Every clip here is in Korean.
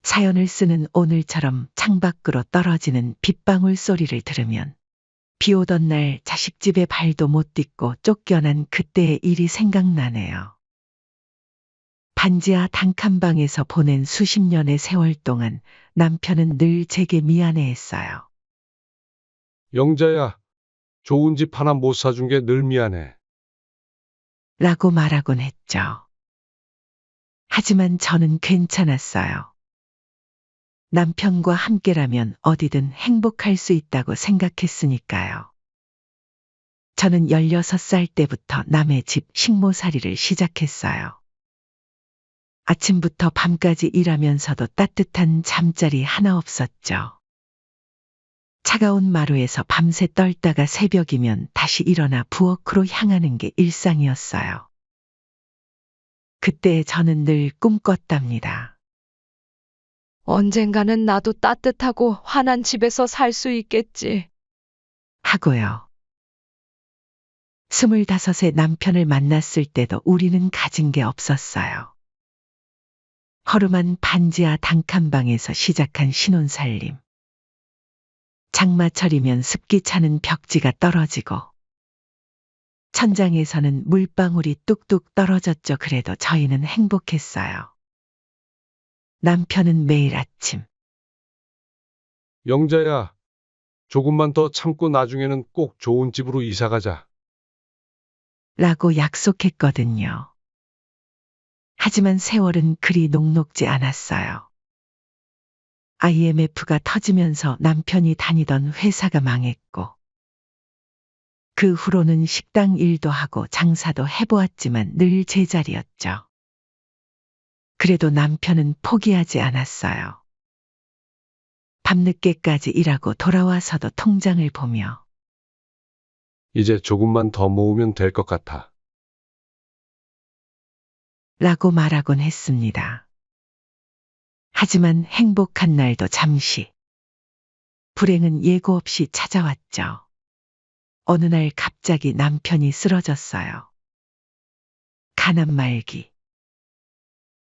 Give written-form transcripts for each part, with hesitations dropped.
사연을 쓰는 오늘처럼 창밖으로 떨어지는 빗방울 소리를 들으면 비 오던 날 자식 집에 발도 못 딛고 쫓겨난 그때의 일이 생각나네요. 반지하 단칸방에서 보낸 수십 년의 세월 동안 남편은 늘 제게 미안해했어요. 영자야, 좋은 집 하나 못 사준 게 늘 미안해. 라고 말하곤 했죠. 하지만 저는 괜찮았어요. 남편과 함께라면 어디든 행복할 수 있다고 생각했으니까요. 저는 16살 때부터 남의 집 식모살이를 시작했어요. 아침부터 밤까지 일하면서도 따뜻한 잠자리 하나 없었죠. 차가운 마루에서 밤새 떨다가 새벽이면 다시 일어나 부엌으로 향하는 게 일상이었어요. 그때 저는 늘 꿈꿨답니다. 언젠가는 나도 따뜻하고 환한 집에서 살 수 있겠지. 하고요. 25세 남편을 만났을 때도 우리는 가진 게 없었어요. 허름한 반지하 단칸방에서 시작한 신혼살림. 장마철이면 습기 차는 벽지가 떨어지고 천장에서는 물방울이 뚝뚝 떨어졌죠. 그래도 저희는 행복했어요. 남편은 매일 아침 영자야, 조금만 더 참고 나중에는 꼭 좋은 집으로 이사 가자. 라고 약속했거든요. 하지만 세월은 그리 녹록지 않았어요. IMF가 터지면서 남편이 다니던 회사가 망했고 그 후로는 식당 일도 하고 장사도 해보았지만 늘 제자리였죠. 그래도 남편은 포기하지 않았어요. 밤늦게까지 일하고 돌아와서도 통장을 보며 이제 조금만 더 모으면 될 것 같아. 라고 말하곤 했습니다. 하지만 행복한 날도 잠시. 불행은 예고 없이 찾아왔죠. 어느 날 갑자기 남편이 쓰러졌어요. 간암 말기.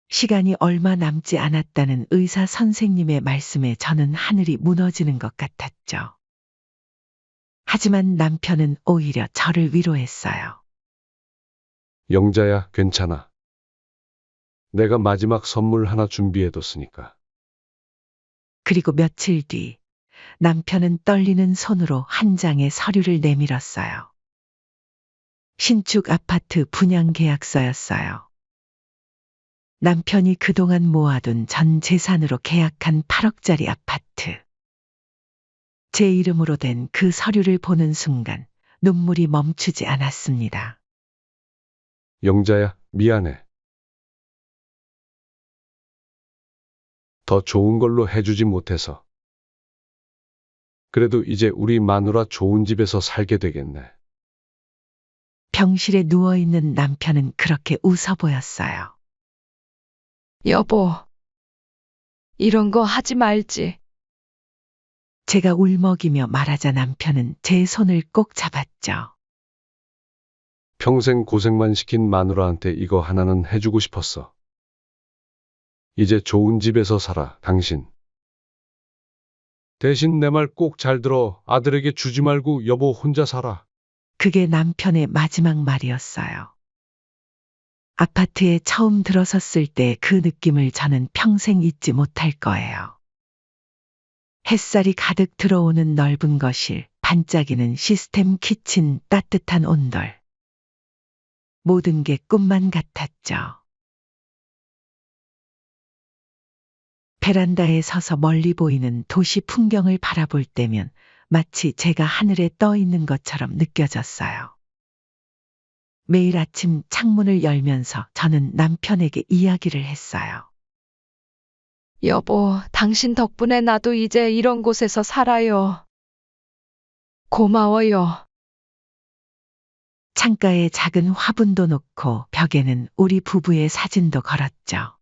시간이 얼마 남지 않았다는 의사 선생님의 말씀에 저는 하늘이 무너지는 것 같았죠. 하지만 남편은 오히려 저를 위로했어요. 영자야, 괜찮아. 내가 마지막 선물 하나 준비해뒀으니까. 그리고 며칠 뒤 남편은 떨리는 손으로 한 장의 서류를 내밀었어요. 신축 아파트 분양 계약서였어요. 남편이 그동안 모아둔 전 재산으로 계약한 8억짜리 아파트. 제 이름으로 된 그 서류를 보는 순간 눈물이 멈추지 않았습니다. 영자야, 미안해. 더 좋은 걸로 해주지 못해서. 그래도 이제 우리 마누라 좋은 집에서 살게 되겠네. 병실에 누워있는 남편은 그렇게 웃어 보였어요. 여보, 이런 거 하지 말지. 제가 울먹이며 말하자 남편은 제 손을 꼭 잡았죠. 평생 고생만 시킨 마누라한테 이거 하나는 해주고 싶었어. 이제 좋은 집에서 살아, 당신. 대신 내 말 꼭 잘 들어. 아들에게 주지 말고 여보 혼자 살아. 그게 남편의 마지막 말이었어요. 아파트에 처음 들어섰을 때 그 느낌을 저는 평생 잊지 못할 거예요. 햇살이 가득 들어오는 넓은 거실, 반짝이는 시스템 키친, 따뜻한 온돌. 모든 게 꿈만 같았죠. 베란다에 서서 멀리 보이는 도시 풍경을 바라볼 때면 마치 제가 하늘에 떠 있는 것처럼 느껴졌어요. 매일 아침 창문을 열면서 저는 남편에게 이야기를 했어요. 여보, 당신 덕분에 나도 이제 이런 곳에서 살아요. 고마워요. 창가에 작은 화분도 놓고 벽에는 우리 부부의 사진도 걸었죠.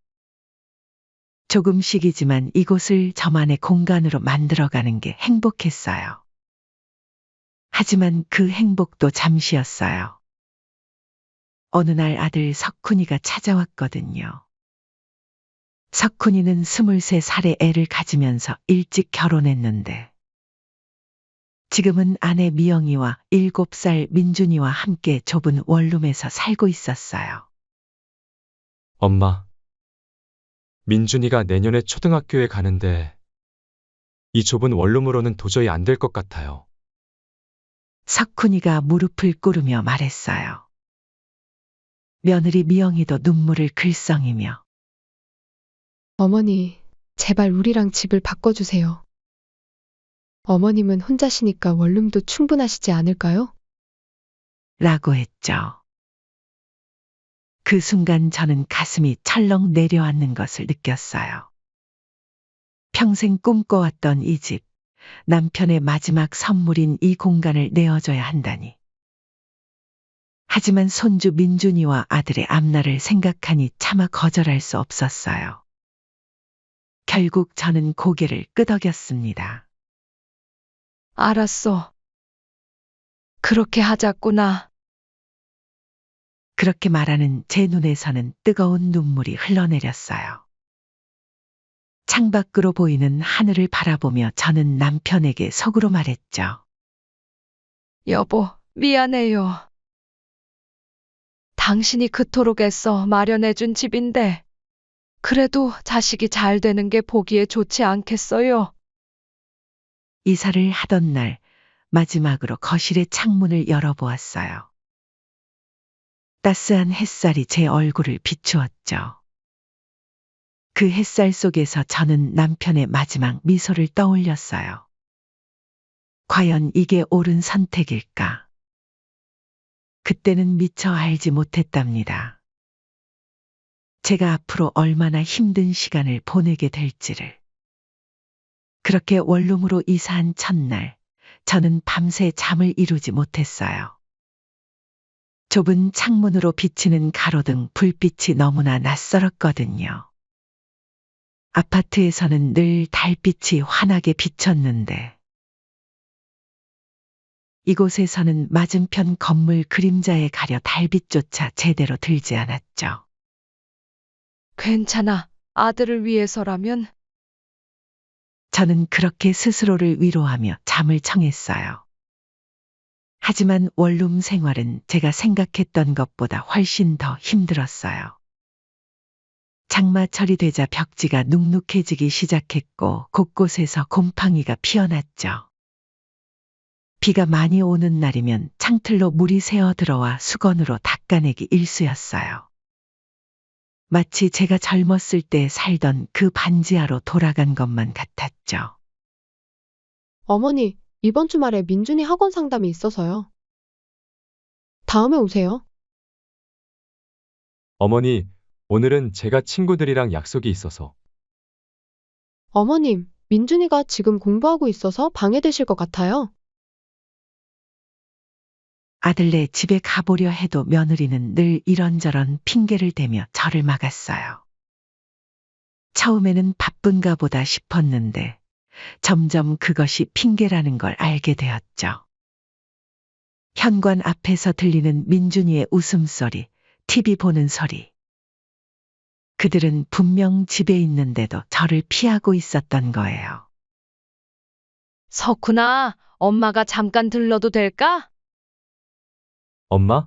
조금씩이지만 이곳을 저만의 공간으로 만들어가는 게 행복했어요. 하지만 그 행복도 잠시였어요. 어느 날 아들 석훈이가 찾아왔거든요. 석훈이는 23살에 애를 가지면서 일찍 결혼했는데 지금은 아내 미영이와 7살 민준이와 함께 좁은 원룸에서 살고 있었어요. 엄마, 민준이가 내년에 초등학교에 가는데 이 좁은 원룸으로는 도저히 안 될 것 같아요. 석훈이가 무릎을 꿇으며 말했어요. 며느리 미영이도 눈물을 글썽이며 어머니, 제발 우리랑 집을 바꿔주세요. 어머님은 혼자시니까 원룸도 충분하시지 않을까요? 라고 했죠. 그 순간 저는 가슴이 철렁 내려앉는 것을 느꼈어요. 평생 꿈꿔왔던 이 집, 남편의 마지막 선물인 이 공간을 내어줘야 한다니. 하지만 손주 민준이와 아들의 앞날을 생각하니 차마 거절할 수 없었어요. 결국 저는 고개를 끄덕였습니다. 알았어. 그렇게 하자꾸나. 그렇게 말하는 제 눈에서는 뜨거운 눈물이 흘러내렸어요. 창밖으로 보이는 하늘을 바라보며 저는 남편에게 속으로 말했죠. 여보, 미안해요. 당신이 그토록 애써 마련해준 집인데, 그래도 자식이 잘 되는 게 보기에 좋지 않겠어요? 이사를 하던 날 마지막으로 거실의 창문을 열어보았어요. 따스한 햇살이 제 얼굴을 비추었죠. 그 햇살 속에서 저는 남편의 마지막 미소를 떠올렸어요. 과연 이게 옳은 선택일까? 그때는 미처 알지 못했답니다. 제가 앞으로 얼마나 힘든 시간을 보내게 될지를. 그렇게 원룸으로 이사한 첫날, 저는 밤새 잠을 이루지 못했어요. 좁은 창문으로 비치는 가로등 불빛이 너무나 낯설었거든요. 아파트에서는 늘 달빛이 환하게 비쳤는데 이곳에서는 맞은편 건물 그림자에 가려 달빛조차 제대로 들지 않았죠. 괜찮아. 아들을 위해서라면. 저는 그렇게 스스로를 위로하며 잠을 청했어요. 하지만 원룸 생활은 제가 생각했던 것보다 훨씬 더 힘들었어요. 장마철이 되자 벽지가 눅눅해지기 시작했고 곳곳에서 곰팡이가 피어났죠. 비가 많이 오는 날이면 창틀로 물이 새어 들어와 수건으로 닦아내기 일쑤였어요. 마치 제가 젊었을 때 살던 그 반지하로 돌아간 것만 같았죠. 어머니, 이번 주말에 민준이 학원 상담이 있어서요. 다음에 오세요. 어머니, 오늘은 제가 친구들이랑 약속이 있어서. 어머님, 민준이가 지금 공부하고 있어서 방해되실 것 같아요. 아들네 집에 가보려 해도 며느리는 늘 이런저런 핑계를 대며 저를 막았어요. 처음에는 바쁜가 보다 싶었는데 점점 그것이 핑계라는 걸 알게 되었죠. 현관 앞에서 들리는 민준이의 웃음소리, TV 보는 소리. 그들은 분명 집에 있는데도 저를 피하고 있었던 거예요. 석훈아, 엄마가 잠깐 들러도 될까? 엄마?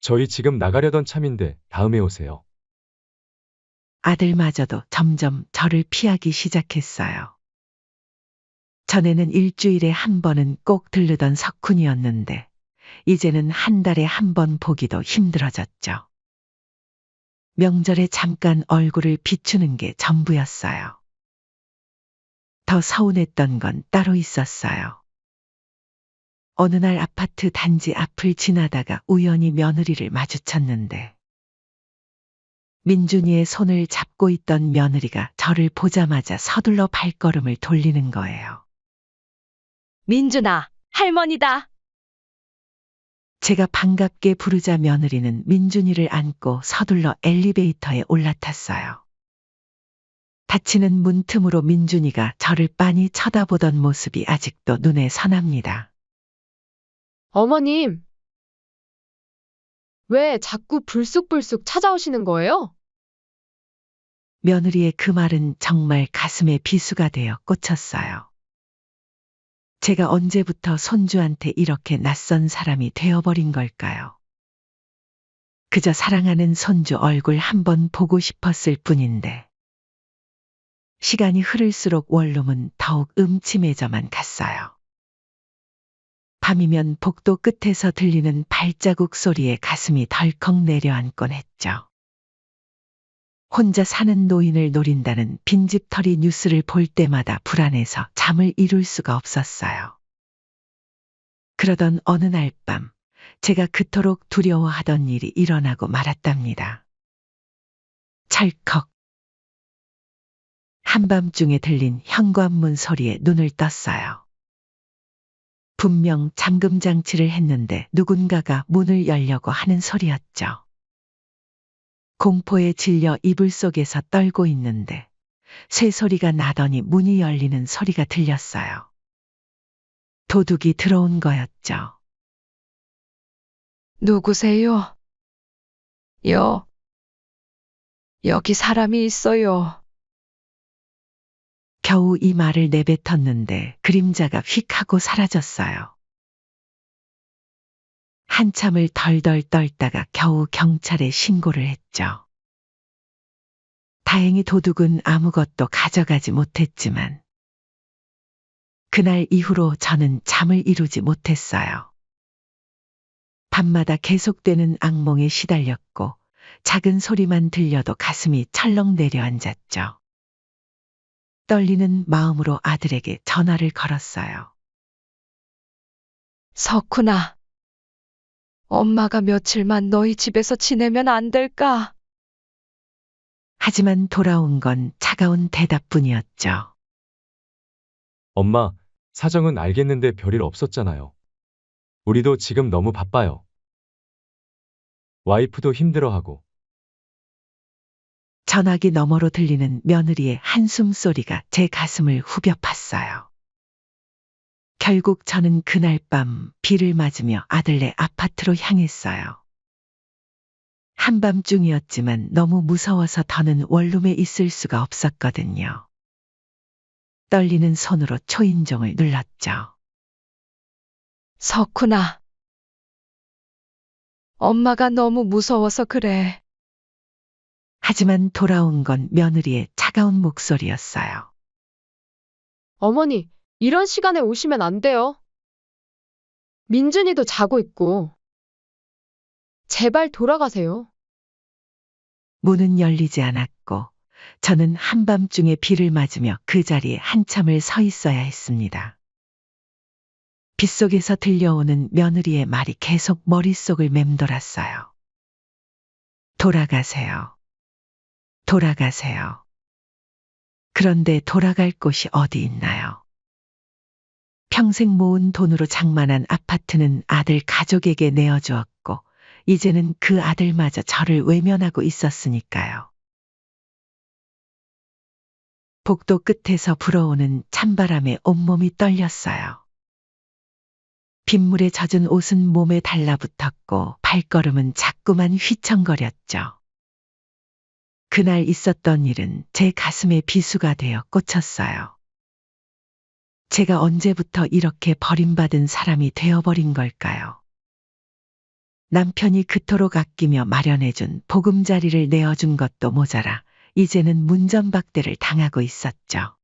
저희 지금 나가려던 참인데 다음에 오세요. 아들마저도 점점 저를 피하기 시작했어요. 전에는 일주일에 한 번은 꼭 들르던 석훈이었는데 이제는 한 달에 한 번 보기도 힘들어졌죠. 명절에 잠깐 얼굴을 비추는 게 전부였어요. 더 서운했던 건 따로 있었어요. 어느 날 아파트 단지 앞을 지나다가 우연히 며느리를 마주쳤는데 민준이의 손을 잡고 있던 며느리가 저를 보자마자 서둘러 발걸음을 돌리는 거예요. 민준아, 할머니다. 제가 반갑게 부르자 며느리는 민준이를 안고 서둘러 엘리베이터에 올라탔어요. 닫히는 문 틈으로 민준이가 저를 빤히 쳐다보던 모습이 아직도 눈에 선합니다. 어머님, 왜 자꾸 불쑥불쑥 찾아오시는 거예요? 며느리의 그 말은 정말 가슴에 비수가 되어 꽂혔어요. 제가 언제부터 손주한테 이렇게 낯선 사람이 되어버린 걸까요? 그저 사랑하는 손주 얼굴 한번 보고 싶었을 뿐인데. 시간이 흐를수록 원룸은 더욱 음침해져만 갔어요. 밤이면 복도 끝에서 들리는 발자국 소리에 가슴이 덜컥 내려앉곤 했죠. 혼자 사는 노인을 노린다는 빈집털이 뉴스를 볼 때마다 불안해서 잠을 이룰 수가 없었어요. 그러던 어느 날 밤, 제가 그토록 두려워하던 일이 일어나고 말았답니다. 철컥. 한밤중에 들린 현관문 소리에 눈을 떴어요. 분명 잠금 장치를 했는데 누군가가 문을 열려고 하는 소리였죠. 공포에 질려 이불 속에서 떨고 있는데 쇠소리가 나더니 문이 열리는 소리가 들렸어요. 도둑이 들어온 거였죠. 누구세요? 여기 사람이 있어요. 겨우 이 말을 내뱉었는데 그림자가 휙 하고 사라졌어요. 한참을 덜덜 떨다가 겨우 경찰에 신고를 했죠. 다행히 도둑은 아무것도 가져가지 못했지만 그날 이후로 저는 잠을 이루지 못했어요. 밤마다 계속되는 악몽에 시달렸고 작은 소리만 들려도 가슴이 철렁 내려앉았죠. 떨리는 마음으로 아들에게 전화를 걸었어요. 석훈아, 엄마가 며칠만 너희 집에서 지내면 안 될까? 하지만 돌아온 건 차가운 대답뿐이었죠. 엄마, 사정은 알겠는데 별일 없었잖아요. 우리도 지금 너무 바빠요. 와이프도 힘들어하고. 전화기 너머로 들리는 며느리의 한숨 소리가 제 가슴을 후벼 팠어요. 결국 저는 그날 밤 비를 맞으며 아들네 아파트로 향했어요. 한밤중이었지만 너무 무서워서 더는 원룸에 있을 수가 없었거든요. 떨리는 손으로 초인종을 눌렀죠. 석훈아, 엄마가 너무 무서워서 그래. 하지만 돌아온 건 며느리의 차가운 목소리였어요. 어머니, 이런 시간에 오시면 안 돼요. 민준이도 자고 있고. 제발 돌아가세요. 문은 열리지 않았고 저는 한밤중에 비를 맞으며 그 자리에 한참을 서 있어야 했습니다. 빗속에서 들려오는 며느리의 말이 계속 머릿속을 맴돌았어요. 돌아가세요. 돌아가세요. 그런데 돌아갈 곳이 어디 있나요? 평생 모은 돈으로 장만한 아파트는 아들 가족에게 내어주었고 이제는 그 아들마저 저를 외면하고 있었으니까요. 복도 끝에서 불어오는 찬바람에 온몸이 떨렸어요. 빗물에 젖은 옷은 몸에 달라붙었고 발걸음은 자꾸만 휘청거렸죠. 그날 있었던 일은 제 가슴에 비수가 되어 꽂혔어요. 제가 언제부터 이렇게 버림받은 사람이 되어버린 걸까요? 남편이 그토록 아끼며 마련해준 보금자리를 내어준 것도 모자라 이제는 문전박대를 당하고 있었죠.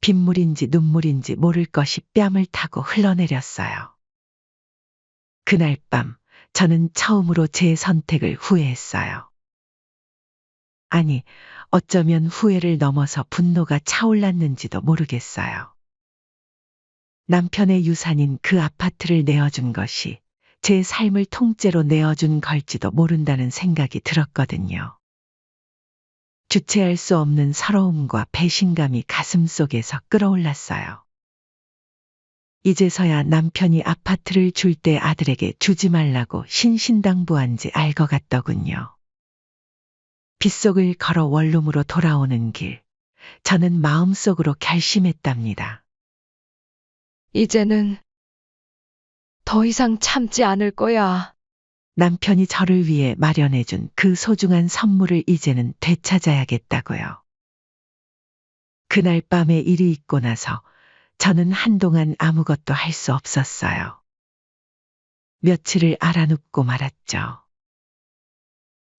빗물인지 눈물인지 모를 것이 뺨을 타고 흘러내렸어요. 그날 밤 저는 처음으로 제 선택을 후회했어요. 아니, 어쩌면 후회를 넘어서 분노가 차올랐는지도 모르겠어요. 남편의 유산인 그 아파트를 내어준 것이 제 삶을 통째로 내어준 걸지도 모른다는 생각이 들었거든요. 주체할 수 없는 서러움과 배신감이 가슴속에서 끌어올랐어요. 이제서야 남편이 아파트를 줄 때 아들에게 주지 말라고 신신당부한지 알 것 같더군요. 빗속을 걸어 원룸으로 돌아오는 길, 저는 마음속으로 결심했답니다. 이제는 더 이상 참지 않을 거야. 남편이 저를 위해 마련해준 그 소중한 선물을 이제는 되찾아야겠다고요. 그날 밤에 일이 있고 나서 저는 한동안 아무것도 할 수 없었어요. 며칠을 알아눕고 말았죠.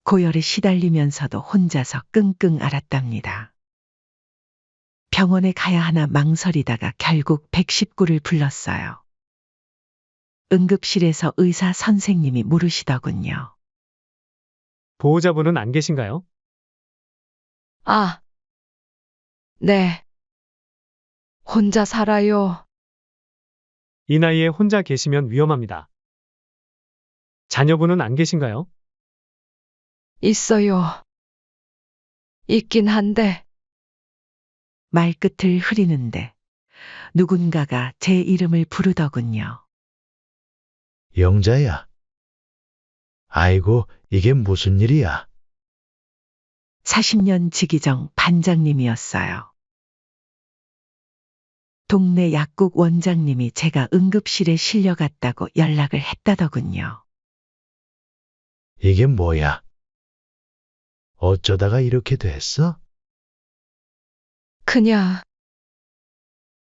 고열에 시달리면서도 혼자서 끙끙 앓았답니다. 병원에 가야 하나 망설이다가 결국 119를 불렀어요. 응급실에서 의사 선생님이 물으시더군요. 보호자분은 안 계신가요? 아, 네. 혼자 살아요. 이 나이에 혼자 계시면 위험합니다. 자녀분은 안 계신가요? 있어요. 있긴 한데, 말끝을 흐리는데 누군가가 제 이름을 부르더군요. 영자야. 아이고, 이게 무슨 일이야? 40년 지기정 반장님이었어요. 동네 약국 원장님이 제가 응급실에 실려갔다고 연락을 했다더군요. 이게 뭐야? 어쩌다가 이렇게 됐어? 그냥,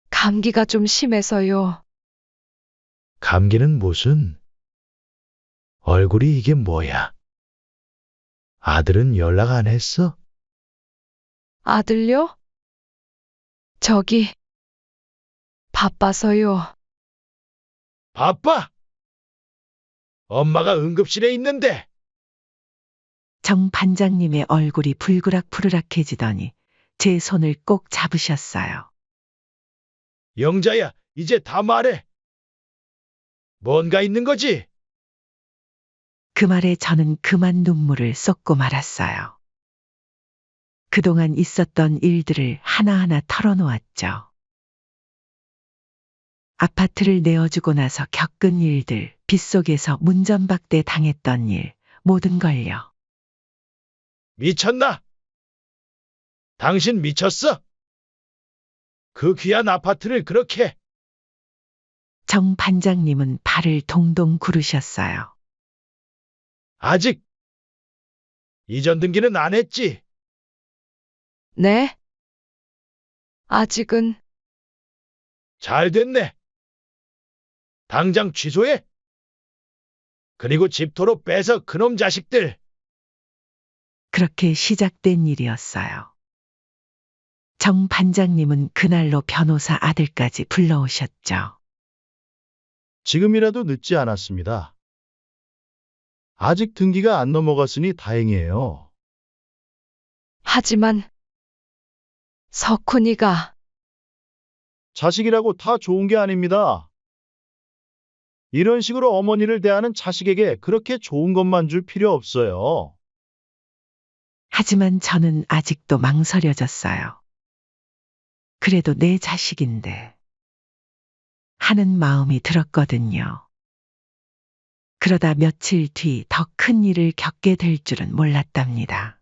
감기가 좀 심해서요. 감기는 무슨? 얼굴이 이게 뭐야? 아들은 연락 안 했어? 아들요? 저기, 바빠서요. 바빠! 엄마가 응급실에 있는데! 정 반장님의 얼굴이 불그락푸르락해지더니 제 손을 꼭 잡으셨어요. 영자야, 이제 다 말해. 뭔가 있는 거지? 그 말에 저는 그만 눈물을 쏟고 말았어요. 그동안 있었던 일들을 하나하나 털어놓았죠. 아파트를 내어주고 나서 겪은 일들, 빗속에서 문전박대 당했던 일, 모든 걸요. 미쳤나? 당신 미쳤어? 그 귀한 아파트를 그렇게. 정 반장님은 발을 동동 구르셨어요. 아직 이전 등기는 안 했지? 네? 아직은, 잘 됐네. 당장 취소해. 그리고 집도로 빼서 그놈 자식들. 그렇게 시작된 일이었어요. 정 반장님은 그날로 변호사 아들까지 불러오셨죠. 지금이라도 늦지 않았습니다. 아직 등기가 안 넘어갔으니 다행이에요. 하지만, 석훈이가, 자식이라고 다 좋은 게 아닙니다. 이런 식으로 어머니를 대하는 자식에게 그렇게 좋은 것만 줄 필요 없어요. 하지만 저는 아직도 망설여졌어요. 그래도 내 자식인데 하는 마음이 들었거든요. 그러다 며칠 뒤 더 큰 일을 겪게 될 줄은 몰랐답니다.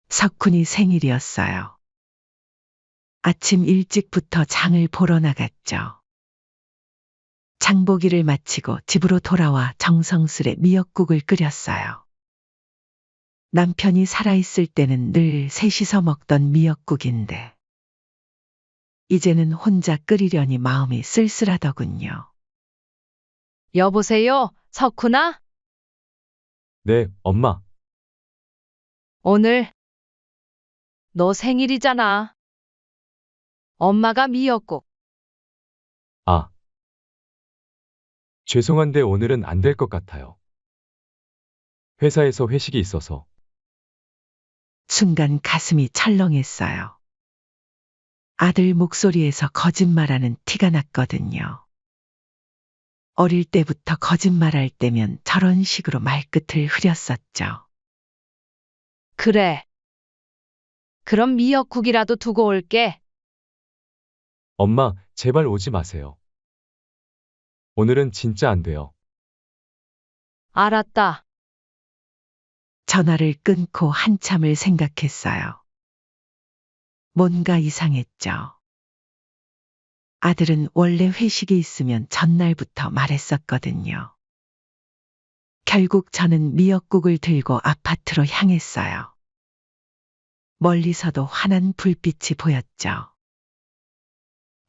석훈이 생일이었어요. 아침 일찍부터 장을 보러 나갔죠. 장보기를 마치고 집으로 돌아와 정성스레 미역국을 끓였어요. 남편이 살아있을 때는 늘 셋이서 먹던 미역국인데 이제는 혼자 끓이려니 마음이 쓸쓸하더군요. 여보세요, 석훈아? 네, 엄마. 오늘, 너 생일이잖아. 엄마가 미역국. 아. 죄송한데 오늘은 안 될 것 같아요. 회사에서 회식이 있어서. 순간 가슴이 철렁했어요. 아들 목소리에서 거짓말하는 티가 났거든요. 어릴 때부터 거짓말할 때면 저런 식으로 말끝을 흐렸었죠. 그래. 그럼 미역국이라도 두고 올게. 엄마, 제발 오지 마세요. 오늘은 진짜 안 돼요. 알았다. 전화를 끊고 한참을 생각했어요. 뭔가 이상했죠. 아들은 원래 회식이 있으면 전날부터 말했었거든요. 결국 저는 미역국을 들고 아파트로 향했어요. 멀리서도 환한 불빛이 보였죠.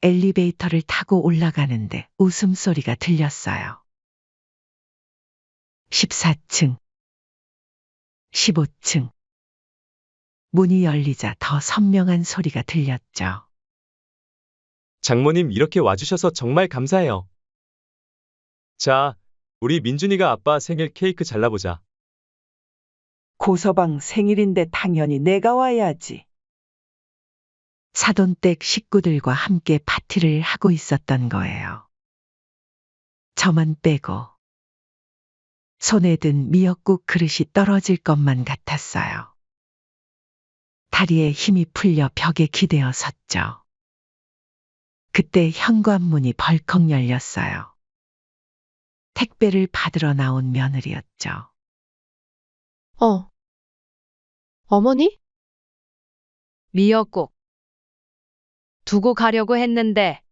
엘리베이터를 타고 올라가는데 웃음소리가 들렸어요. 14층, 15층. 문이 열리자 더 선명한 소리가 들렸죠. 장모님 이렇게 와주셔서 정말 감사해요. 자, 우리 민준이가 아빠 생일 케이크 잘라보자. 고서방 생일인데 당연히 내가 와야지. 사돈댁 식구들과 함께 파티를 하고 있었던 거예요. 저만 빼고. 손에 든 미역국 그릇이 떨어질 것만 같았어요. 다리에 힘이 풀려 벽에 기대어 섰죠. 그때 현관문이 벌컥 열렸어요. 택배를 받으러 나온 며느리였죠. 어머니? 미역국. 두고 가려고 했는데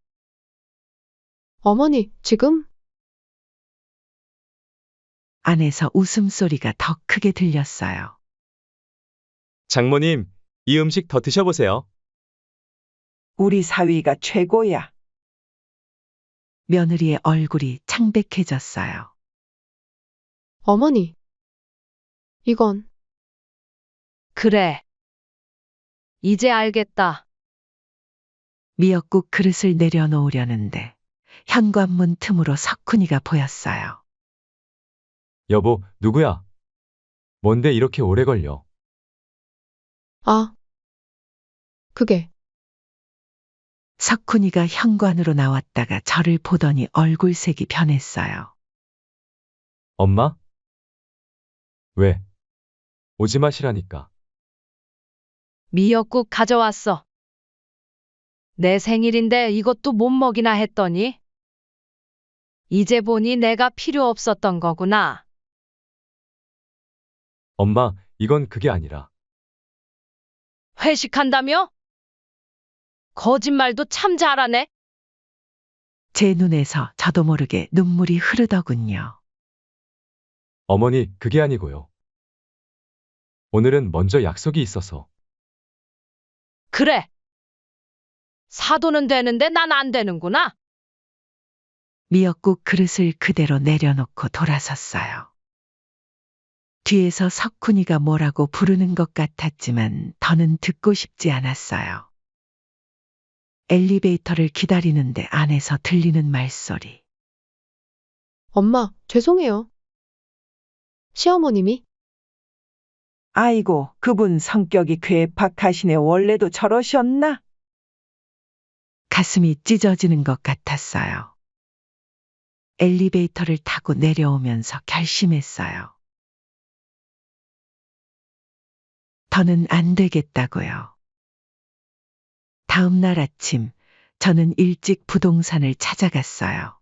어머니, 지금? 안에서 웃음소리가 더 크게 들렸어요. 장모님, 이 음식 더 드셔보세요. 우리 사위가 최고야. 며느리의 얼굴이 창백해졌어요. 어머니. 이건 그래. 이제 알겠다. 미역국 그릇을 내려놓으려는데 현관문 틈으로 석훈이가 보였어요. 여보, 누구야? 뭔데 이렇게 오래 걸려? 그게 석훈이가 현관으로 나왔다가 저를 보더니 얼굴색이 변했어요. 엄마? 왜? 오지 마시라니까. 미역국 가져왔어. 내 생일인데 이것도 못 먹이나 했더니 이제 보니 내가 필요 없었던 거구나. 엄마, 이건 그게 아니라. 회식한다며? 거짓말도 참 잘하네. 제 눈에서 저도 모르게 눈물이 흐르더군요. 어머니, 그게 아니고요. 오늘은 먼저 약속이 있어서. 그래. 사도는 되는데 난 안 되는구나. 미역국 그릇을 그대로 내려놓고 돌아섰어요. 뒤에서 석훈이가 뭐라고 부르는 것 같았지만 더는 듣고 싶지 않았어요. 엘리베이터를 기다리는데 안에서 들리는 말소리. 엄마, 죄송해요. 시어머님이? 아이고, 그분 성격이 괴팍하시네. 원래도 저러셨나? 가슴이 찢어지는 것 같았어요. 엘리베이터를 타고 내려오면서 결심했어요. 더는 안 되겠다고요. 다음 날 아침, 저는 일찍 부동산을 찾아갔어요.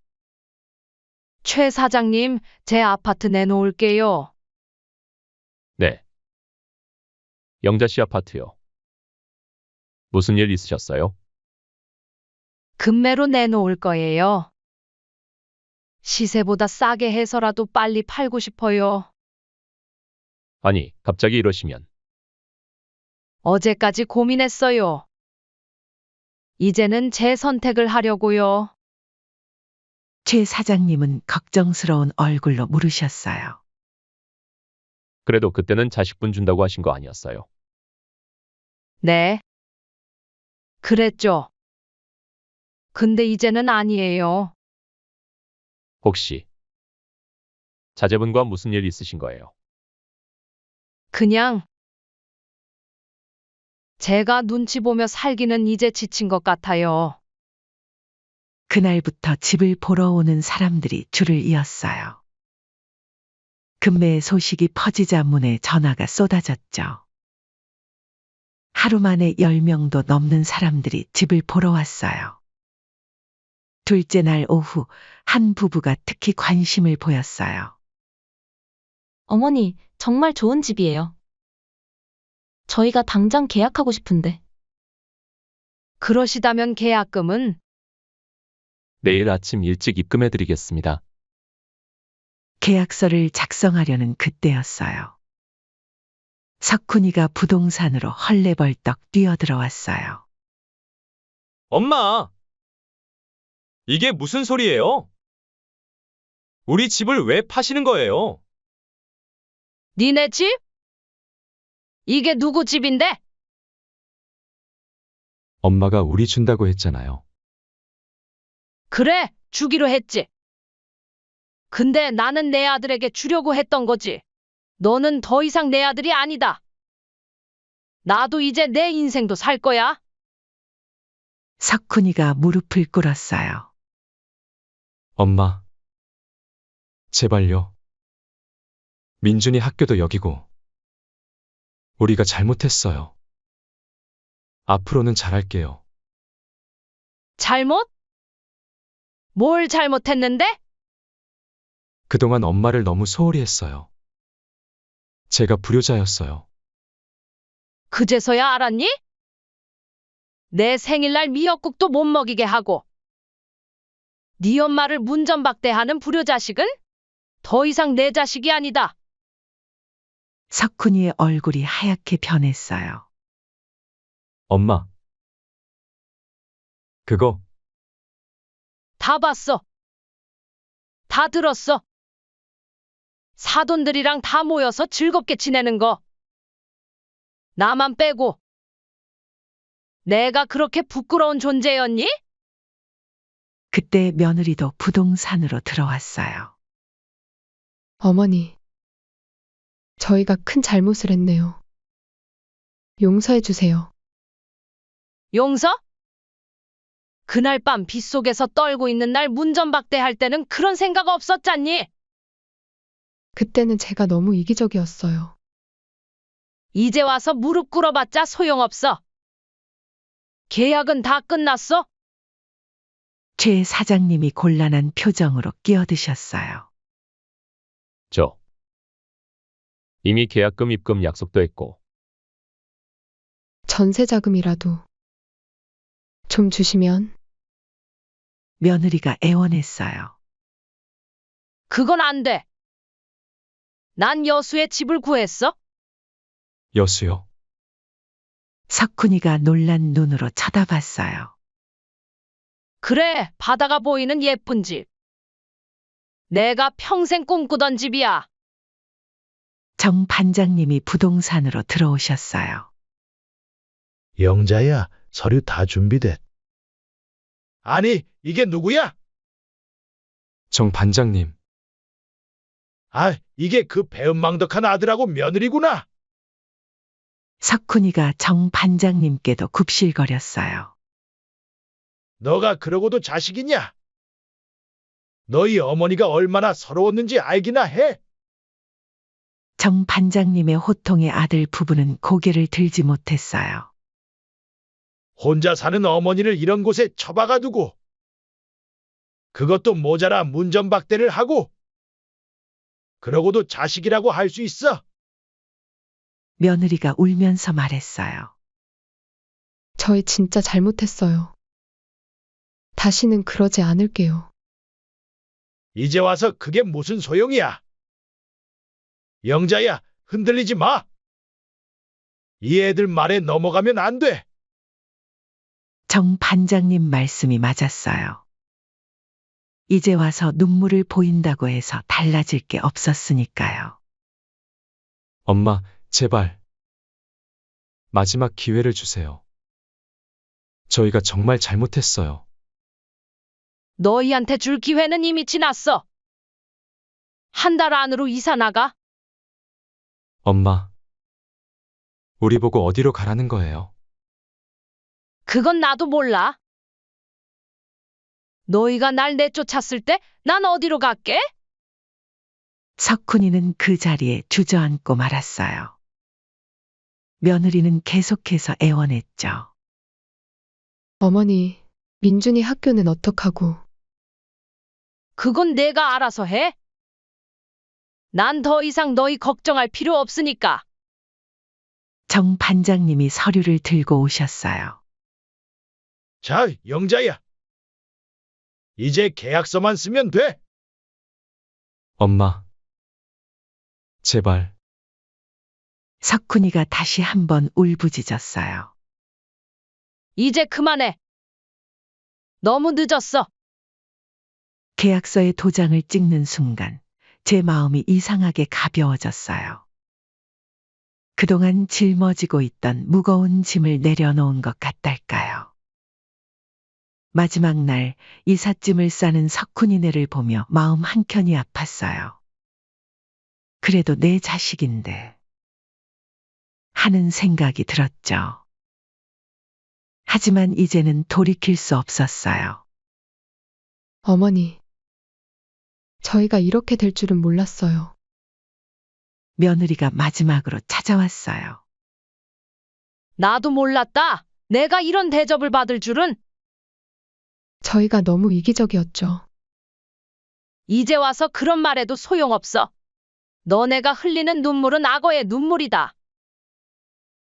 최 사장님, 제 아파트 내놓을게요. 네. 영자 씨 아파트요. 무슨 일 있으셨어요? 금매로 내놓을 거예요. 시세보다 싸게 해서라도 빨리 팔고 싶어요. 아니, 갑자기 이러시면. 어제까지 고민했어요. 이제는 제 선택을 하려고요. 최 사장님은 걱정스러운 얼굴로 물으셨어요. 그래도 그때는 자식분 준다고 하신 거 아니었어요? 네. 그랬죠. 근데 이제는 아니에요. 혹시 자제분과 무슨 일 있으신 거예요? 그냥 제가 눈치 보며 살기는 이제 지친 것 같아요. 그날부터 집을 보러 오는 사람들이 줄을 이었어요. 금매의 소식이 퍼지자 문에 전화가 쏟아졌죠. 하루 만에 10명도 넘는 사람들이 집을 보러 왔어요. 둘째 날 오후 한 부부가 특히 관심을 보였어요. 어머니, 정말 좋은 집이에요. 저희가 당장 계약하고 싶은데. 그러시다면 계약금은 내일 아침 일찍 입금해 드리겠습니다. 계약서를 작성하려는 그때였어요. 석훈이가 부동산으로 헐레벌떡 뛰어들어왔어요. 엄마! 이게 무슨 소리예요? 우리 집을 왜 파시는 거예요? 니네 집? 이게 누구 집인데? 엄마가 우리 준다고 했잖아요. 그래, 주기로 했지. 근데 나는 내 아들에게 주려고 했던 거지. 너는 더 이상 내 아들이 아니다. 나도 이제 내 인생도 살 거야. 석훈이가 무릎을 꿇었어요. 엄마. 제발요. 민준이 학교도 여기고. 우리가 잘못했어요. 앞으로는 잘할게요. 잘못? 뭘 잘못했는데? 그동안 엄마를 너무 소홀히 했어요. 제가 불효자였어요. 그제서야 알았니? 내 생일날 미역국도 못 먹이게 하고 네 엄마를 문전박대하는 불효자식은 더 이상 내 자식이 아니다. 석훈이의 얼굴이 하얗게 변했어요. 엄마. 그거 다 봤어. 다 들었어. 사돈들이랑 다 모여서 즐겁게 지내는 거. 나만 빼고. 내가 그렇게 부끄러운 존재였니? 그때 며느리도 부동산으로 들어왔어요. 어머니, 저희가 큰 잘못을 했네요. 용서해 주세요. 용서? 그날 밤 빗속에서 떨고 있는 날 문전박대할 때는 그런 생각 없었잖니? 그때는 제가 너무 이기적이었어요. 이제 와서 무릎 꿇어봤자 소용없어. 계약은 다 끝났어? 최 사장님이 곤란한 표정으로 끼어드셨어요. 이미 계약금 입금 약속도 했고. 전세 자금이라도 좀 주시면. 며느리가 애원했어요. 그건 안 돼. 난 여수에 집을 구했어. 여수요. 석훈이가 놀란 눈으로 쳐다봤어요. 그래, 바다가 보이는 예쁜 집. 내가 평생 꿈꾸던 집이야. 정 반장님이 부동산으로 들어오셨어요. 영자야, 서류 다 준비됐. 아니, 이게 누구야? 정 반장님. 아, 이게 그 배은망덕한 아들하고 며느리구나. 석훈이가 정 반장님께도 굽실거렸어요. 너가 그러고도 자식이냐? 너희 어머니가 얼마나 서러웠는지 알기나 해? 정 반장님의 호통에 아들 부부는 고개를 들지 못했어요. 혼자 사는 어머니를 이런 곳에 처박아 두고 그것도 모자라 문전박대를 하고 그러고도 자식이라고 할 수 있어? 며느리가 울면서 말했어요. 저희 진짜 잘못했어요. 다시는 그러지 않을게요. 이제 와서 그게 무슨 소용이야? 영자야, 흔들리지 마. 이 애들 말에 넘어가면 안 돼. 정 반장님 말씀이 맞았어요. 이제 와서 눈물을 보인다고 해서 달라질 게 없었으니까요. 엄마, 제발. 마지막 기회를 주세요. 저희가 정말 잘못했어요. 너희한테 줄 기회는 이미 지났어. 한 달 안으로 이사 나가. 엄마. 우리 보고 어디로 가라는 거예요? 그건 나도 몰라. 너희가 날 내쫓았을 때 난 어디로 갈게? 석훈이는 그 자리에 주저앉고 말았어요. 며느리는 계속해서 애원했죠. 어머니, 민준이 학교는 어떡하고. 그건 내가 알아서 해. 난 더 이상 너희 걱정할 필요 없으니까. 정 반장님이 서류를 들고 오셨어요. 자, 영자야. 이제 계약서만 쓰면 돼. 엄마. 제발. 석훈이가 다시 한번 울부짖었어요. 이제 그만해. 너무 늦었어. 계약서에 도장을 찍는 순간 제 마음이 이상하게 가벼워졌어요. 그동안 짊어지고 있던 무거운 짐을 내려놓은 것 같달까요. 마지막 날 이삿짐을 싸는 석훈이네를 보며 마음 한켠이 아팠어요. 그래도 내 자식인데 하는 생각이 들었죠. 하지만 이제는 돌이킬 수 없었어요. 어머니, 저희가 이렇게 될 줄은 몰랐어요. 며느리가 마지막으로 찾아왔어요. 나도 몰랐다. 내가 이런 대접을 받을 줄은. 저희가 너무 이기적이었죠. 이제 와서 그런 말해도 소용없어. 너네가 흘리는 눈물은 악어의 눈물이다.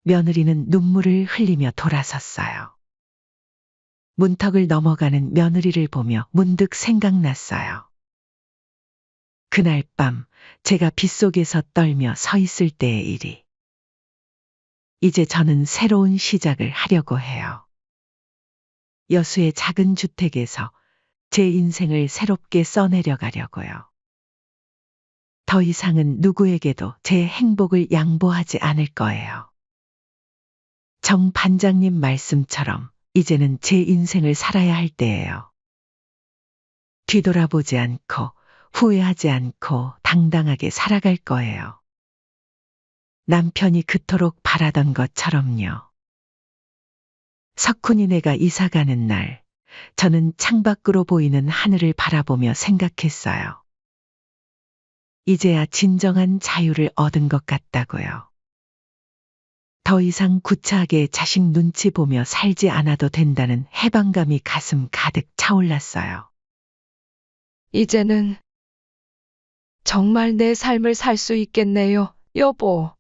며느리는 눈물을 흘리며 돌아섰어요. 문턱을 넘어가는 며느리를 보며 문득 생각났어요. 그날 밤 제가 빗속에서 떨며 서 있을 때의 일이. 이제 저는 새로운 시작을 하려고 해요. 여수의 작은 주택에서 제 인생을 새롭게 써내려 가려고요. 더 이상은 누구에게도 제 행복을 양보하지 않을 거예요. 정 반장님 말씀처럼 이제는 제 인생을 살아야 할 때예요. 뒤돌아보지 않고 후회하지 않고 당당하게 살아갈 거예요. 남편이 그토록 바라던 것처럼요. 석훈이네가 이사 가는 날, 저는 창밖으로 보이는 하늘을 바라보며 생각했어요. 이제야 진정한 자유를 얻은 것 같다고요. 더 이상 구차하게 자식 눈치 보며 살지 않아도 된다는 해방감이 가슴 가득 차올랐어요. 이제는 정말 내 삶을 살 수 있겠네요, 여보.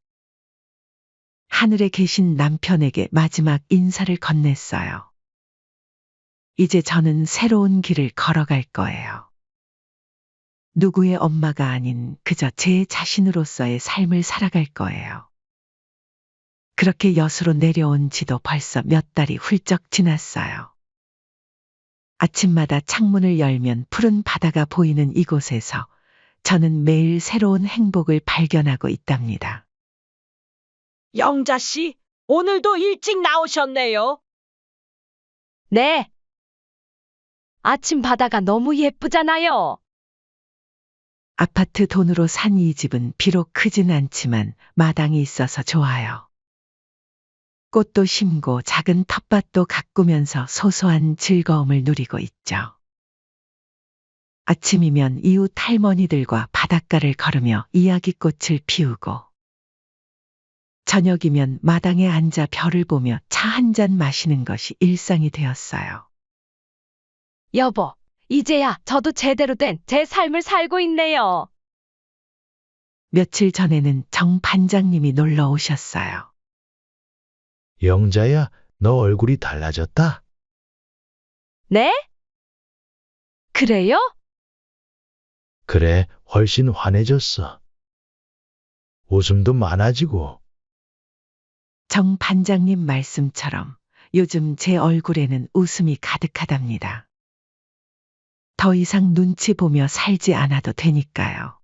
하늘에 계신 남편에게 마지막 인사를 건넸어요. 이제 저는 새로운 길을 걸어갈 거예요. 누구의 엄마가 아닌 그저 제 자신으로서의 삶을 살아갈 거예요. 그렇게 여수로 내려온 지도 벌써 몇 달이 훌쩍 지났어요. 아침마다 창문을 열면 푸른 바다가 보이는 이곳에서 저는 매일 새로운 행복을 발견하고 있답니다. 영자 씨, 오늘도 일찍 나오셨네요. 네. 아침 바다가 너무 예쁘잖아요. 아파트 돈으로 산 이 집은 비록 크진 않지만 마당이 있어서 좋아요. 꽃도 심고 작은 텃밭도 가꾸면서 소소한 즐거움을 누리고 있죠. 아침이면 이웃 할머니들과 바닷가를 걸으며 이야기꽃을 피우고, 저녁이면 마당에 앉아 별을 보며 차 한 잔 마시는 것이 일상이 되었어요. 여보, 이제야 저도 제대로 된 제 삶을 살고 있네요. 며칠 전에는 정 반장님이 놀러 오셨어요. 영자야, 너 얼굴이 달라졌다. 네? 그래요? 그래, 훨씬 환해졌어. 웃음도 많아지고. 정 반장님 말씀처럼 요즘 제 얼굴에는 웃음이 가득하답니다. 더 이상 눈치 보며 살지 않아도 되니까요.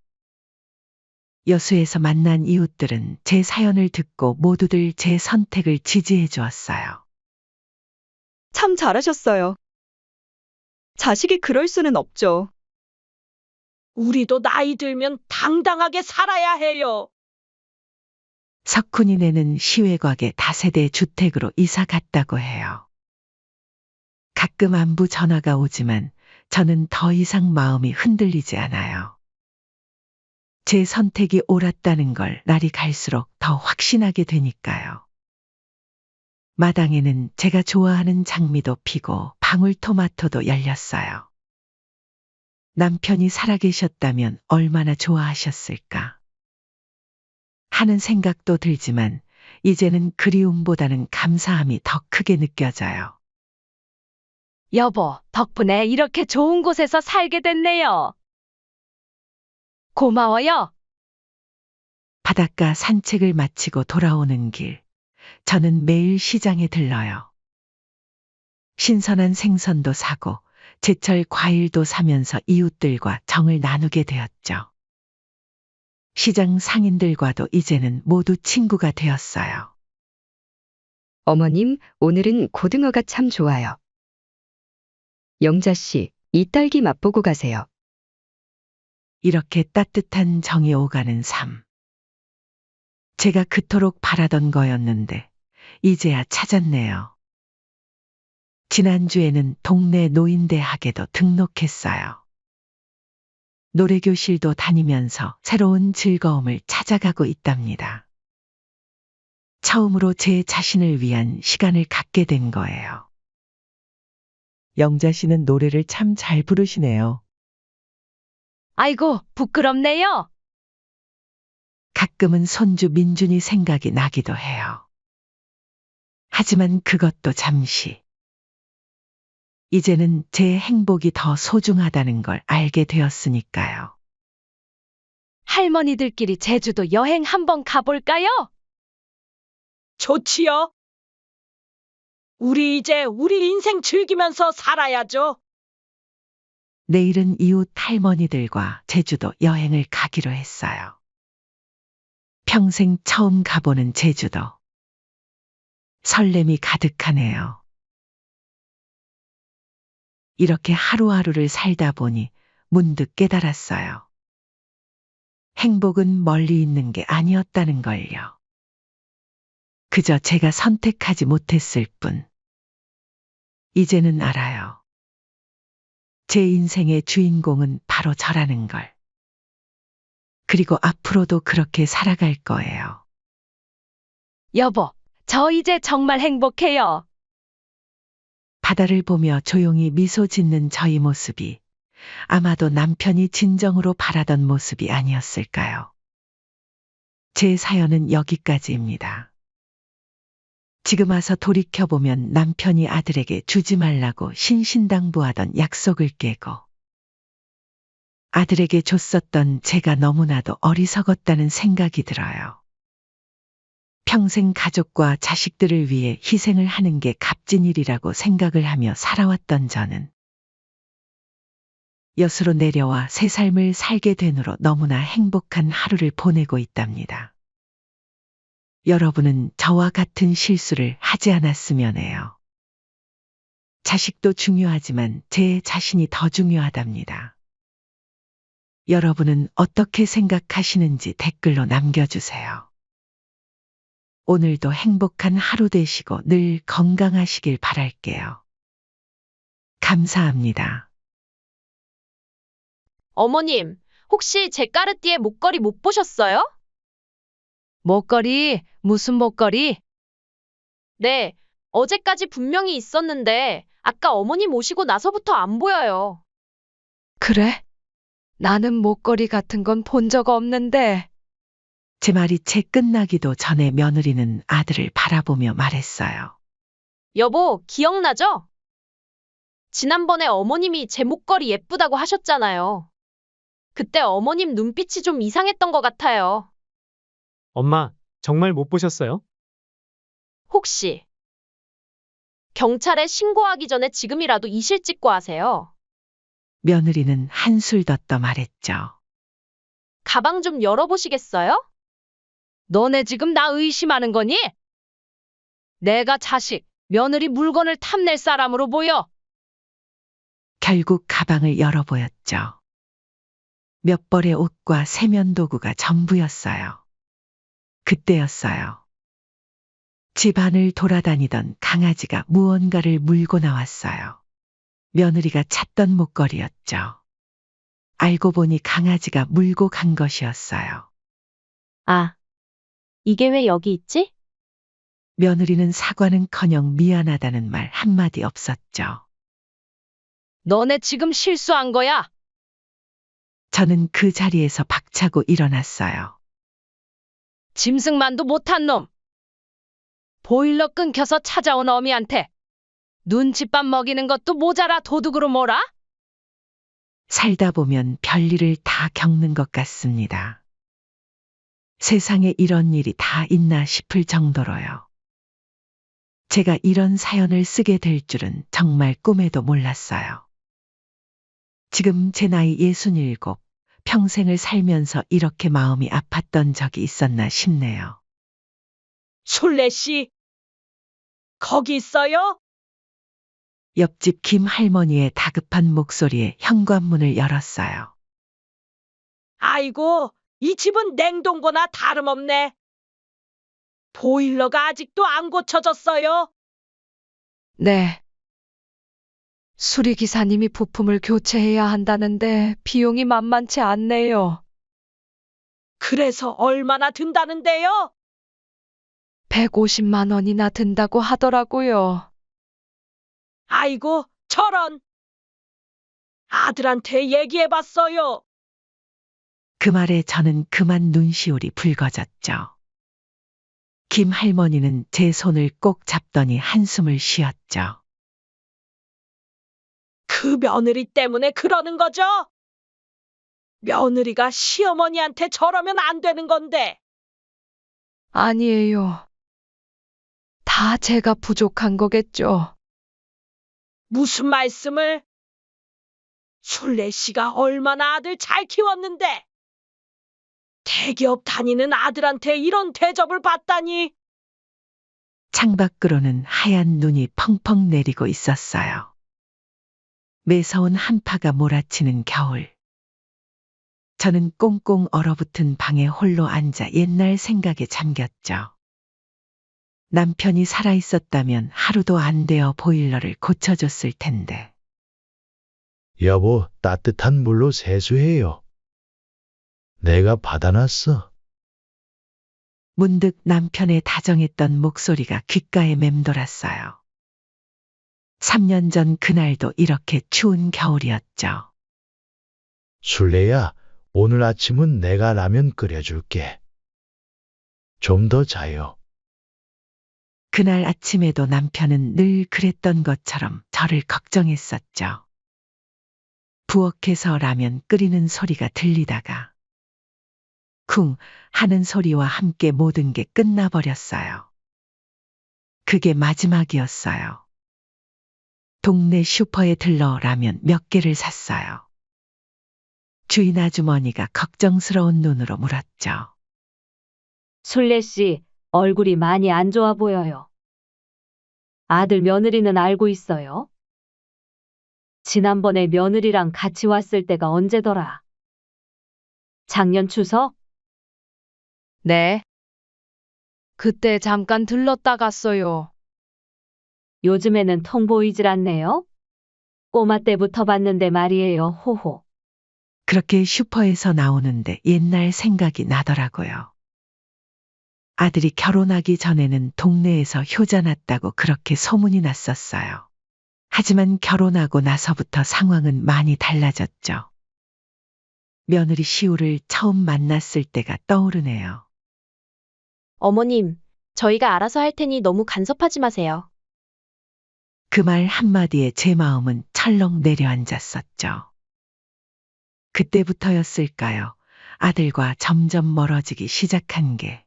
여수에서 만난 이웃들은 제 사연을 듣고 모두들 제 선택을 지지해 주었어요. 참 잘하셨어요. 자식이 그럴 수는 없죠. 우리도 나이 들면 당당하게 살아야 해요. 석훈이네는 시외곽의 다세대 주택으로 이사 갔다고 해요. 가끔 안부 전화가 오지만 저는 더 이상 마음이 흔들리지 않아요. 제 선택이 옳았다는 걸 날이 갈수록 더 확신하게 되니까요. 마당에는 제가 좋아하는 장미도 피고 방울토마토도 열렸어요. 남편이 살아계셨다면 얼마나 좋아하셨을까 하는 생각도 들지만 이제는 그리움보다는 감사함이 더 크게 느껴져요. 여보, 덕분에 이렇게 좋은 곳에서 살게 됐네요. 고마워요. 바닷가 산책을 마치고 돌아오는 길, 저는 매일 시장에 들러요. 신선한 생선도 사고 제철 과일도 사면서 이웃들과 정을 나누게 되었죠. 시장 상인들과도 이제는 모두 친구가 되었어요. 어머님, 오늘은 고등어가 참 좋아요. 영자 씨, 이 딸기 맛보고 가세요. 이렇게 따뜻한 정이 오가는 삶. 제가 그토록 바라던 거였는데 이제야 찾았네요. 지난주에는 동네 노인대학에도 등록했어요. 노래교실도 다니면서 새로운 즐거움을 찾아가고 있답니다. 처음으로 제 자신을 위한 시간을 갖게 된 거예요. 영자 씨는 노래를 참 잘 부르시네요. 아이고, 부끄럽네요. 가끔은 손주 민준이 생각이 나기도 해요. 하지만 그것도 잠시. 이제는 제 행복이 더 소중하다는 걸 알게 되었으니까요. 할머니들끼리 제주도 여행 한번 가볼까요? 좋지요. 우리 이제 우리 인생 즐기면서 살아야죠. 내일은 이웃 할머니들과 제주도 여행을 가기로 했어요. 평생 처음 가보는 제주도. 설렘이 가득하네요. 이렇게 하루하루를 살다 보니 문득 깨달았어요. 행복은 멀리 있는 게 아니었다는 걸요. 그저 제가 선택하지 못했을 뿐. 이제는 알아요. 제 인생의 주인공은 바로 저라는 걸. 그리고 앞으로도 그렇게 살아갈 거예요. 여보, 저 이제 정말 행복해요. 바다를 보며 조용히 미소 짓는 저희 모습이 아마도 남편이 진정으로 바라던 모습이 아니었을까요? 제 사연은 여기까지입니다. 지금 와서 돌이켜보면 남편이 아들에게 주지 말라고 신신당부하던 약속을 깨고 아들에게 줬었던 제가 너무나도 어리석었다는 생각이 들어요. 평생 가족과 자식들을 위해 희생을 하는 게 값진 일이라고 생각을 하며 살아왔던 저는 여수로 내려와 새 삶을 살게 된 후로 너무나 행복한 하루를 보내고 있답니다. 여러분은 저와 같은 실수를 하지 않았으면 해요. 자식도 중요하지만 제 자신이 더 중요하답니다. 여러분은 어떻게 생각하시는지 댓글로 남겨주세요. 오늘도 행복한 하루 되시고 늘 건강하시길 바랄게요. 감사합니다. 어머님, 혹시 제 까르띠에 목걸이 못 보셨어요? 목걸이? 무슨 목걸이? 네, 어제까지 분명히 있었는데 아까 어머님 오시고 나서부터 안 보여요. 그래? 나는 목걸이 같은 건 본 적 없는데. 제 말이 채 끝나기도 전에 며느리는 아들을 바라보며 말했어요. 여보, 기억나죠? 지난번에 어머님이 제 목걸이 예쁘다고 하셨잖아요. 그때 어머님 눈빛이 좀 이상했던 것 같아요. 엄마, 정말 못 보셨어요? 혹시 경찰에 신고하기 전에 지금이라도 이실 찍고 하세요. 며느리는 한술 덧더 말했죠. 가방 좀 열어보시겠어요? 너네 지금 나 의심하는 거니? 내가 자식, 며느리 물건을 탐낼 사람으로 보여. 결국 가방을 열어보였죠. 몇 벌의 옷과 세면도구가 전부였어요. 그때였어요. 집 안을 돌아다니던 강아지가 무언가를 물고 나왔어요. 며느리가 찾던 목걸이였죠. 알고 보니 강아지가 물고 간 것이었어요. 아, 이게 왜 여기 있지? 며느리는 사과는커녕 미안하다는 말 한마디 없었죠. 너네 지금 실수한 거야. 저는 그 자리에서 박차고 일어났어요. 짐승만도 못한 놈. 보일러 끊겨서 찾아온 어미한테 눈칫밥 먹이는 것도 모자라 도둑으로 몰아? 살다 보면 별일을 다 겪는 것 같습니다. 세상에 이런 일이 다 있나 싶을 정도로요. 제가 이런 사연을 쓰게 될 줄은 정말 꿈에도 몰랐어요. 지금 제 나이 67, 평생을 살면서 이렇게 마음이 아팠던 적이 있었나 싶네요. 술래 씨, 거기 있어요? 옆집 김 할머니의 다급한 목소리에 현관문을 열었어요. 아이고, 이 집은 냉동고나 다름없네. 보일러가 아직도 안 고쳐졌어요. 네. 수리기사님이 부품을 교체해야 한다는데 비용이 만만치 않네요. 그래서 얼마나 든다는데요? 150만 원이나 든다고 하더라고요. 아이고, 저런. 아들한테 얘기해봤어요. 그 말에 저는 그만 눈시울이 붉어졌죠. 김 할머니는 제 손을 꼭 잡더니 한숨을 쉬었죠. 그 며느리 때문에 그러는 거죠? 며느리가 시어머니한테 저러면 안 되는 건데. 아니에요. 다 제가 부족한 거겠죠. 무슨 말씀을? 술래 씨가 얼마나 아들 잘 키웠는데. 대기업 다니는 아들한테 이런 대접을 받다니. 창밖으로는 하얀 눈이 펑펑 내리고 있었어요. 매서운 한파가 몰아치는 겨울. 저는 꽁꽁 얼어붙은 방에 홀로 앉아 옛날 생각에 잠겼죠. 남편이 살아있었다면 하루도 안 되어 보일러를 고쳐줬을 텐데. 여보, 따뜻한 물로 세수해요. 내가 받아놨어. 문득 남편의 다정했던 목소리가 귓가에 맴돌았어요. 3년 전 그날도 이렇게 추운 겨울이었죠. 술래야, 오늘 아침은 내가 라면 끓여줄게. 좀 더 자요. 그날 아침에도 남편은 늘 그랬던 것처럼 저를 걱정했었죠. 부엌에서 라면 끓이는 소리가 들리다가 쿵 하는 소리와 함께 모든 게 끝나버렸어요. 그게 마지막이었어요. 동네 슈퍼에 들러 라면 몇 개를 샀어요. 주인 아주머니가 걱정스러운 눈으로 물었죠. 술래 씨, 얼굴이 많이 안 좋아 보여요. 아들 며느리는 알고 있어요? 지난번에 며느리랑 같이 왔을 때가 언제더라? 작년 추석? 네. 그때 잠깐 들렀다 갔어요. 요즘에는 통 보이질 않네요? 꼬마 때부터 봤는데 말이에요, 호호. 그렇게 슈퍼에서 나오는데 옛날 생각이 나더라고요. 아들이 결혼하기 전에는 동네에서 효자 났다고 그렇게 소문이 났었어요. 하지만 결혼하고 나서부터 상황은 많이 달라졌죠. 며느리 시우를 처음 만났을 때가 떠오르네요. 어머님, 저희가 알아서 할 테니 너무 간섭하지 마세요. 그 말 한마디에 제 마음은 철렁 내려앉았었죠. 그때부터였을까요? 아들과 점점 멀어지기 시작한 게.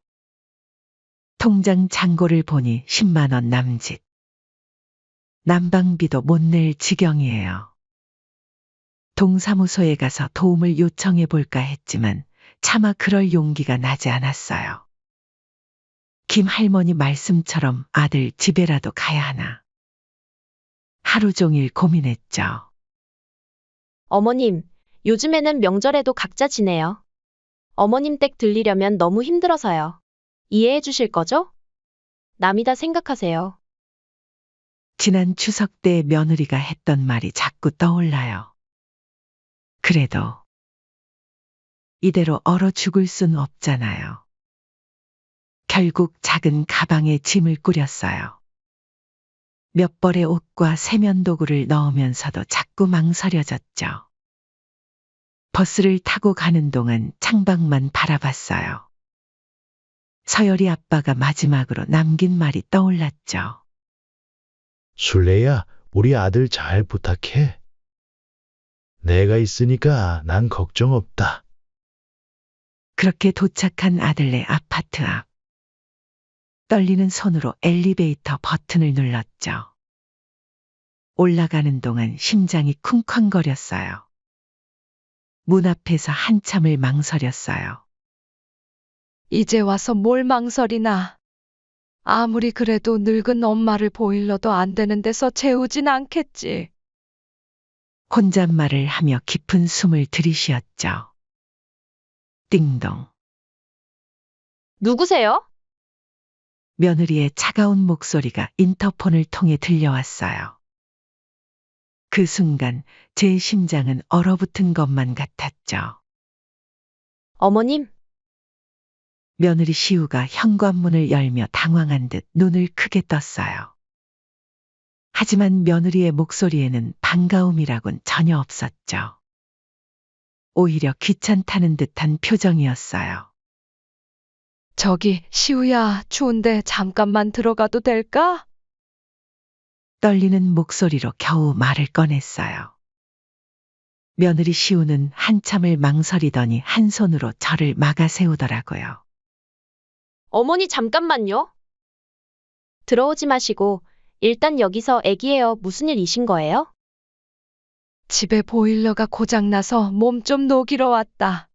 통장 잔고를 보니 10만 원 남짓. 난방비도 못 낼 지경이에요. 동사무소에 가서 도움을 요청해 볼까 했지만 차마 그럴 용기가 나지 않았어요. 김 할머니 말씀처럼 아들 집에라도 가야 하나. 하루 종일 고민했죠. 어머님, 요즘에는 명절에도 각자 지내요. 어머님 댁 들리려면 너무 힘들어서요. 이해해 주실 거죠? 남이다 생각하세요. 지난 추석 때 며느리가 했던 말이 자꾸 떠올라요. 그래도 이대로 얼어 죽을 순 없잖아요. 결국 작은 가방에 짐을 꾸렸어요. 몇 벌의 옷과 세면도구를 넣으면서도 자꾸 망설여졌죠. 버스를 타고 가는 동안 창밖만 바라봤어요. 서열이 아빠가 마지막으로 남긴 말이 떠올랐죠. 술래야, 우리 아들 잘 부탁해. 내가 있으니까 난 걱정 없다. 그렇게 도착한 아들네 아파트 앞. 떨리는 손으로 엘리베이터 버튼을 눌렀죠. 올라가는 동안 심장이 쿵쾅거렸어요. 문 앞에서 한참을 망설였어요. 이제 와서 뭘 망설이나. 아무리 그래도 늙은 엄마를 보일러도 안 되는 데서 재우진 않겠지. 혼잣말을 하며 깊은 숨을 들이쉬었죠. 띵동. 누구세요? 며느리의 차가운 목소리가 인터폰을 통해 들려왔어요. 그 순간 제 심장은 얼어붙은 것만 같았죠. 어머님, 며느리 시우가 현관문을 열며 당황한 듯 눈을 크게 떴어요. 하지만 며느리의 목소리에는 반가움이라곤 전혀 없었죠. 오히려 귀찮다는 듯한 표정이었어요. 저기 시우야, 추운데 잠깐만 들어가도 될까? 떨리는 목소리로 겨우 말을 꺼냈어요. 며느리 시우는 한참을 망설이더니 한 손으로 저를 막아 세우더라고요. 어머니 잠깐만요. 들어오지 마시고 일단 여기서 애기예요. 무슨 일이신 거예요? 집에 보일러가 고장나서 몸 좀 녹이러 왔다.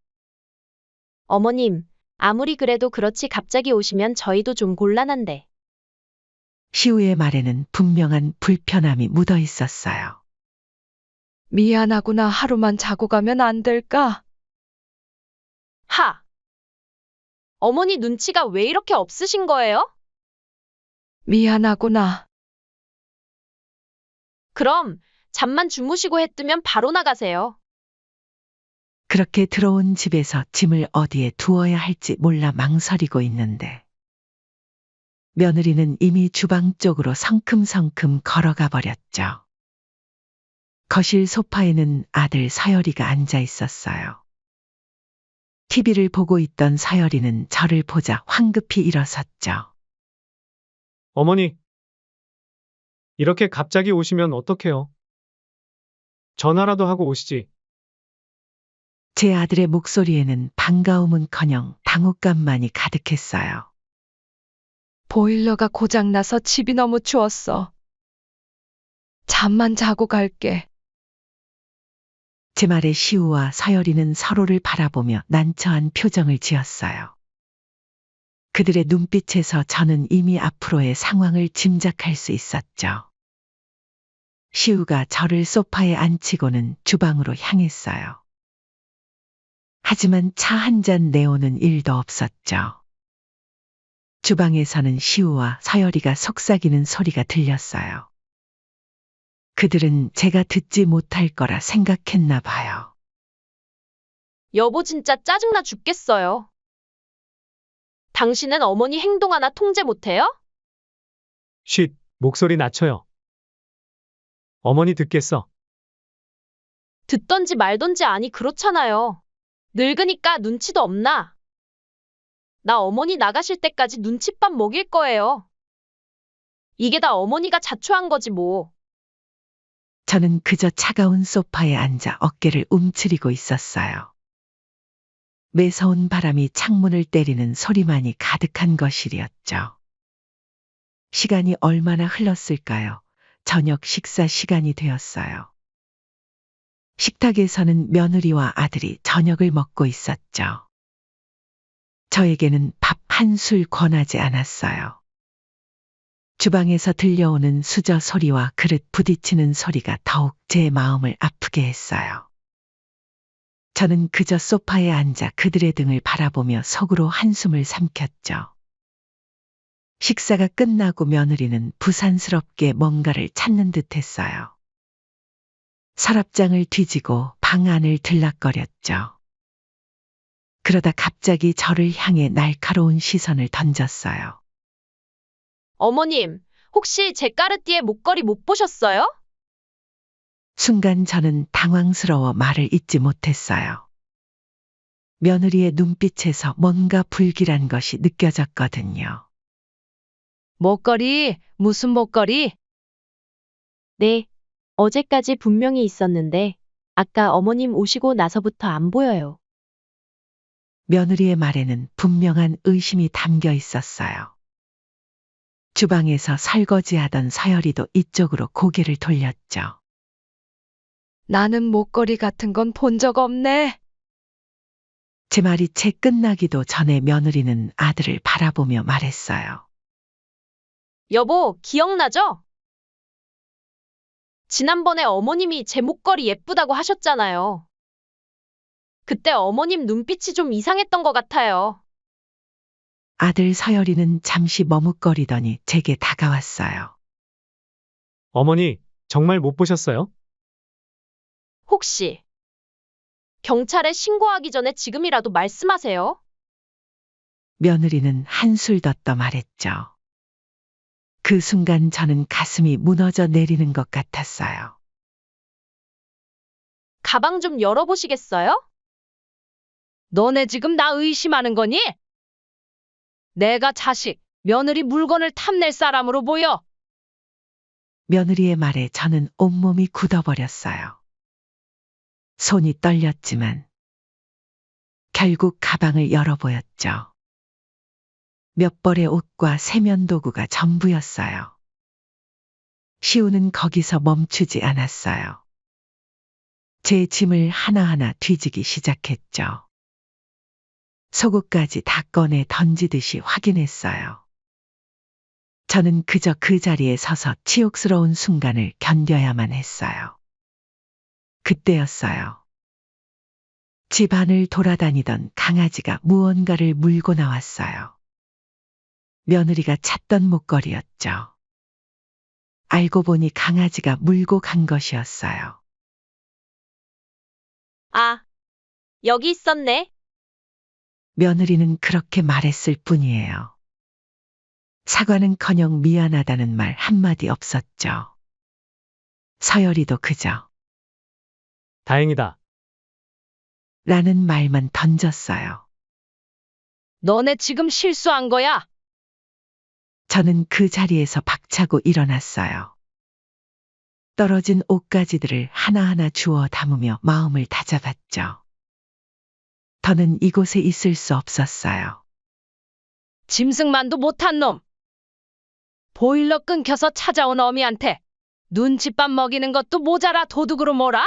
어머님, 아무리 그래도 그렇지 갑자기 오시면 저희도 좀 곤란한데. 시우의 말에는 분명한 불편함이 묻어 있었어요. 미안하구나. 하루만 자고 가면 안 될까? 하! 어머니 눈치가 왜 이렇게 없으신 거예요? 미안하구나. 그럼 잠만 주무시고 해 뜨면 바로 나가세요. 그렇게 들어온 집에서 짐을 어디에 두어야 할지 몰라 망설이고 있는데 며느리는 이미 주방 쪽으로 성큼성큼 걸어가 버렸죠. 거실 소파에는 아들 서열이가 앉아 있었어요. TV를 보고 있던 서열이는 저를 보자 황급히 일어섰죠. 어머니, 이렇게 갑자기 오시면 어떡해요? 전화라도 하고 오시지. 제 아들의 목소리에는 반가움은커녕 당혹감만이 가득했어요. 보일러가 고장나서 집이 너무 추웠어. 잠만 자고 갈게. 제 말에 시우와 서열이는 서로를 바라보며 난처한 표정을 지었어요. 그들의 눈빛에서 저는 이미 앞으로의 상황을 짐작할 수 있었죠. 시우가 저를 소파에 앉히고는 주방으로 향했어요. 하지만 차 한 잔 내오는 일도 없었죠. 주방에서는 시우와 서열이가 속삭이는 소리가 들렸어요. 그들은 제가 듣지 못할 거라 생각했나 봐요. 여보 진짜 짜증나 죽겠어요. 당신은 어머니 행동 하나 통제 못해요? 쉿, 목소리 낮춰요. 어머니 듣겠어. 듣던지 말던지 아니 그렇잖아요. 늙으니까 눈치도 없나? 나 어머니 나가실 때까지 눈칫밥 먹일 거예요. 이게 다 어머니가 자초한 거지 뭐. 저는 그저 차가운 소파에 앉아 어깨를 움츠리고 있었어요. 매서운 바람이 창문을 때리는 소리만이 가득한 거실이었죠. 시간이 얼마나 흘렀을까요? 저녁 식사 시간이 되었어요. 식탁에서는 며느리와 아들이 저녁을 먹고 있었죠. 저에게는 밥 한 술 권하지 않았어요. 주방에서 들려오는 수저 소리와 그릇 부딪히는 소리가 더욱 제 마음을 아프게 했어요. 저는 그저 소파에 앉아 그들의 등을 바라보며 속으로 한숨을 삼켰죠. 식사가 끝나고 며느리는 부산스럽게 뭔가를 찾는 듯 했어요. 서랍장을 뒤지고 방 안을 들락거렸죠. 그러다 갑자기 저를 향해 날카로운 시선을 던졌어요. 어머님, 혹시 제 까르띠에 목걸이 못 보셨어요? 순간 저는 당황스러워 말을 잇지 못했어요. 며느리의 눈빛에서 뭔가 불길한 것이 느껴졌거든요. 목걸이, 무슨 목걸이? 네, 어제까지 분명히 있었는데 아까 어머님 오시고 나서부터 안 보여요. 며느리의 말에는 분명한 의심이 담겨 있었어요. 주방에서 설거지하던 서열이도 이쪽으로 고개를 돌렸죠. 나는 목걸이 같은 건 본 적 없네. 제 말이 채 끝나기도 전에 며느리는 아들을 바라보며 말했어요. 여보, 기억나죠? 지난번에 어머님이 제 목걸이 예쁘다고 하셨잖아요. 그때 어머님 눈빛이 좀 이상했던 것 같아요. 아들 서열이는 잠시 머뭇거리더니 제게 다가왔어요. 어머니, 정말 못 보셨어요? 혹시 경찰에 신고하기 전에 지금이라도 말씀하세요. 며느리는 한술 더 떠 말했죠. 그 순간 저는 가슴이 무너져 내리는 것 같았어요. 가방 좀 열어보시겠어요? 너네 지금 나 의심하는 거니? 내가 자식, 며느리 물건을 탐낼 사람으로 보여. 며느리의 말에 저는 온몸이 굳어버렸어요. 손이 떨렸지만 결국 가방을 열어보였죠. 몇 벌의 옷과 세면도구가 전부였어요. 시우는 거기서 멈추지 않았어요. 제 짐을 하나하나 뒤지기 시작했죠. 속옷까지 다 꺼내 던지듯이 확인했어요. 저는 그저 그 자리에 서서 치욕스러운 순간을 견뎌야만 했어요. 그때였어요. 집 안을 돌아다니던 강아지가 무언가를 물고 나왔어요. 며느리가 찾던 목걸이였죠. 알고 보니 강아지가 물고 간 것이었어요. 아, 여기 있었네. 며느리는 그렇게 말했을 뿐이에요. 사과는커녕 미안하다는 말 한마디 없었죠. 서열이도 그저 다행이다. 라는 말만 던졌어요. 너네 지금 실수한 거야. 저는 그 자리에서 박차고 일어났어요. 떨어진 옷가지들을 하나하나 주워 담으며 마음을 다잡았죠. 더는 이곳에 있을 수 없었어요. 짐승만도 못한 놈. 보일러 끊겨서 찾아온 어미한테 눈칫밥 먹이는 것도 모자라 도둑으로 몰아?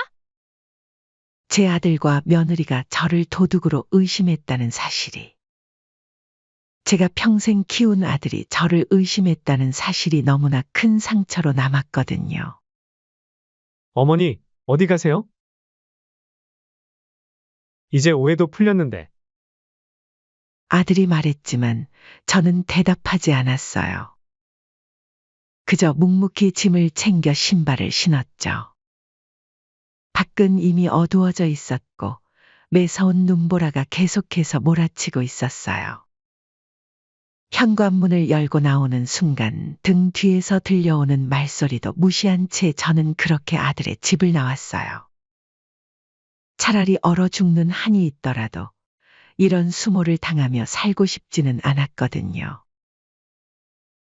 제 아들과 며느리가 저를 도둑으로 의심했다는 사실이, 제가 평생 키운 아들이 저를 의심했다는 사실이 너무나 큰 상처로 남았거든요. 어머니, 어디 가세요? 이제 오해도 풀렸는데. 아들이 말했지만 저는 대답하지 않았어요. 그저 묵묵히 짐을 챙겨 신발을 신었죠. 밖은 이미 어두워져 있었고 매서운 눈보라가 계속해서 몰아치고 있었어요. 현관문을 열고 나오는 순간 등 뒤에서 들려오는 말소리도 무시한 채 저는 그렇게 아들의 집을 나왔어요. 차라리 얼어 죽는 한이 있더라도 이런 수모를 당하며 살고 싶지는 않았거든요.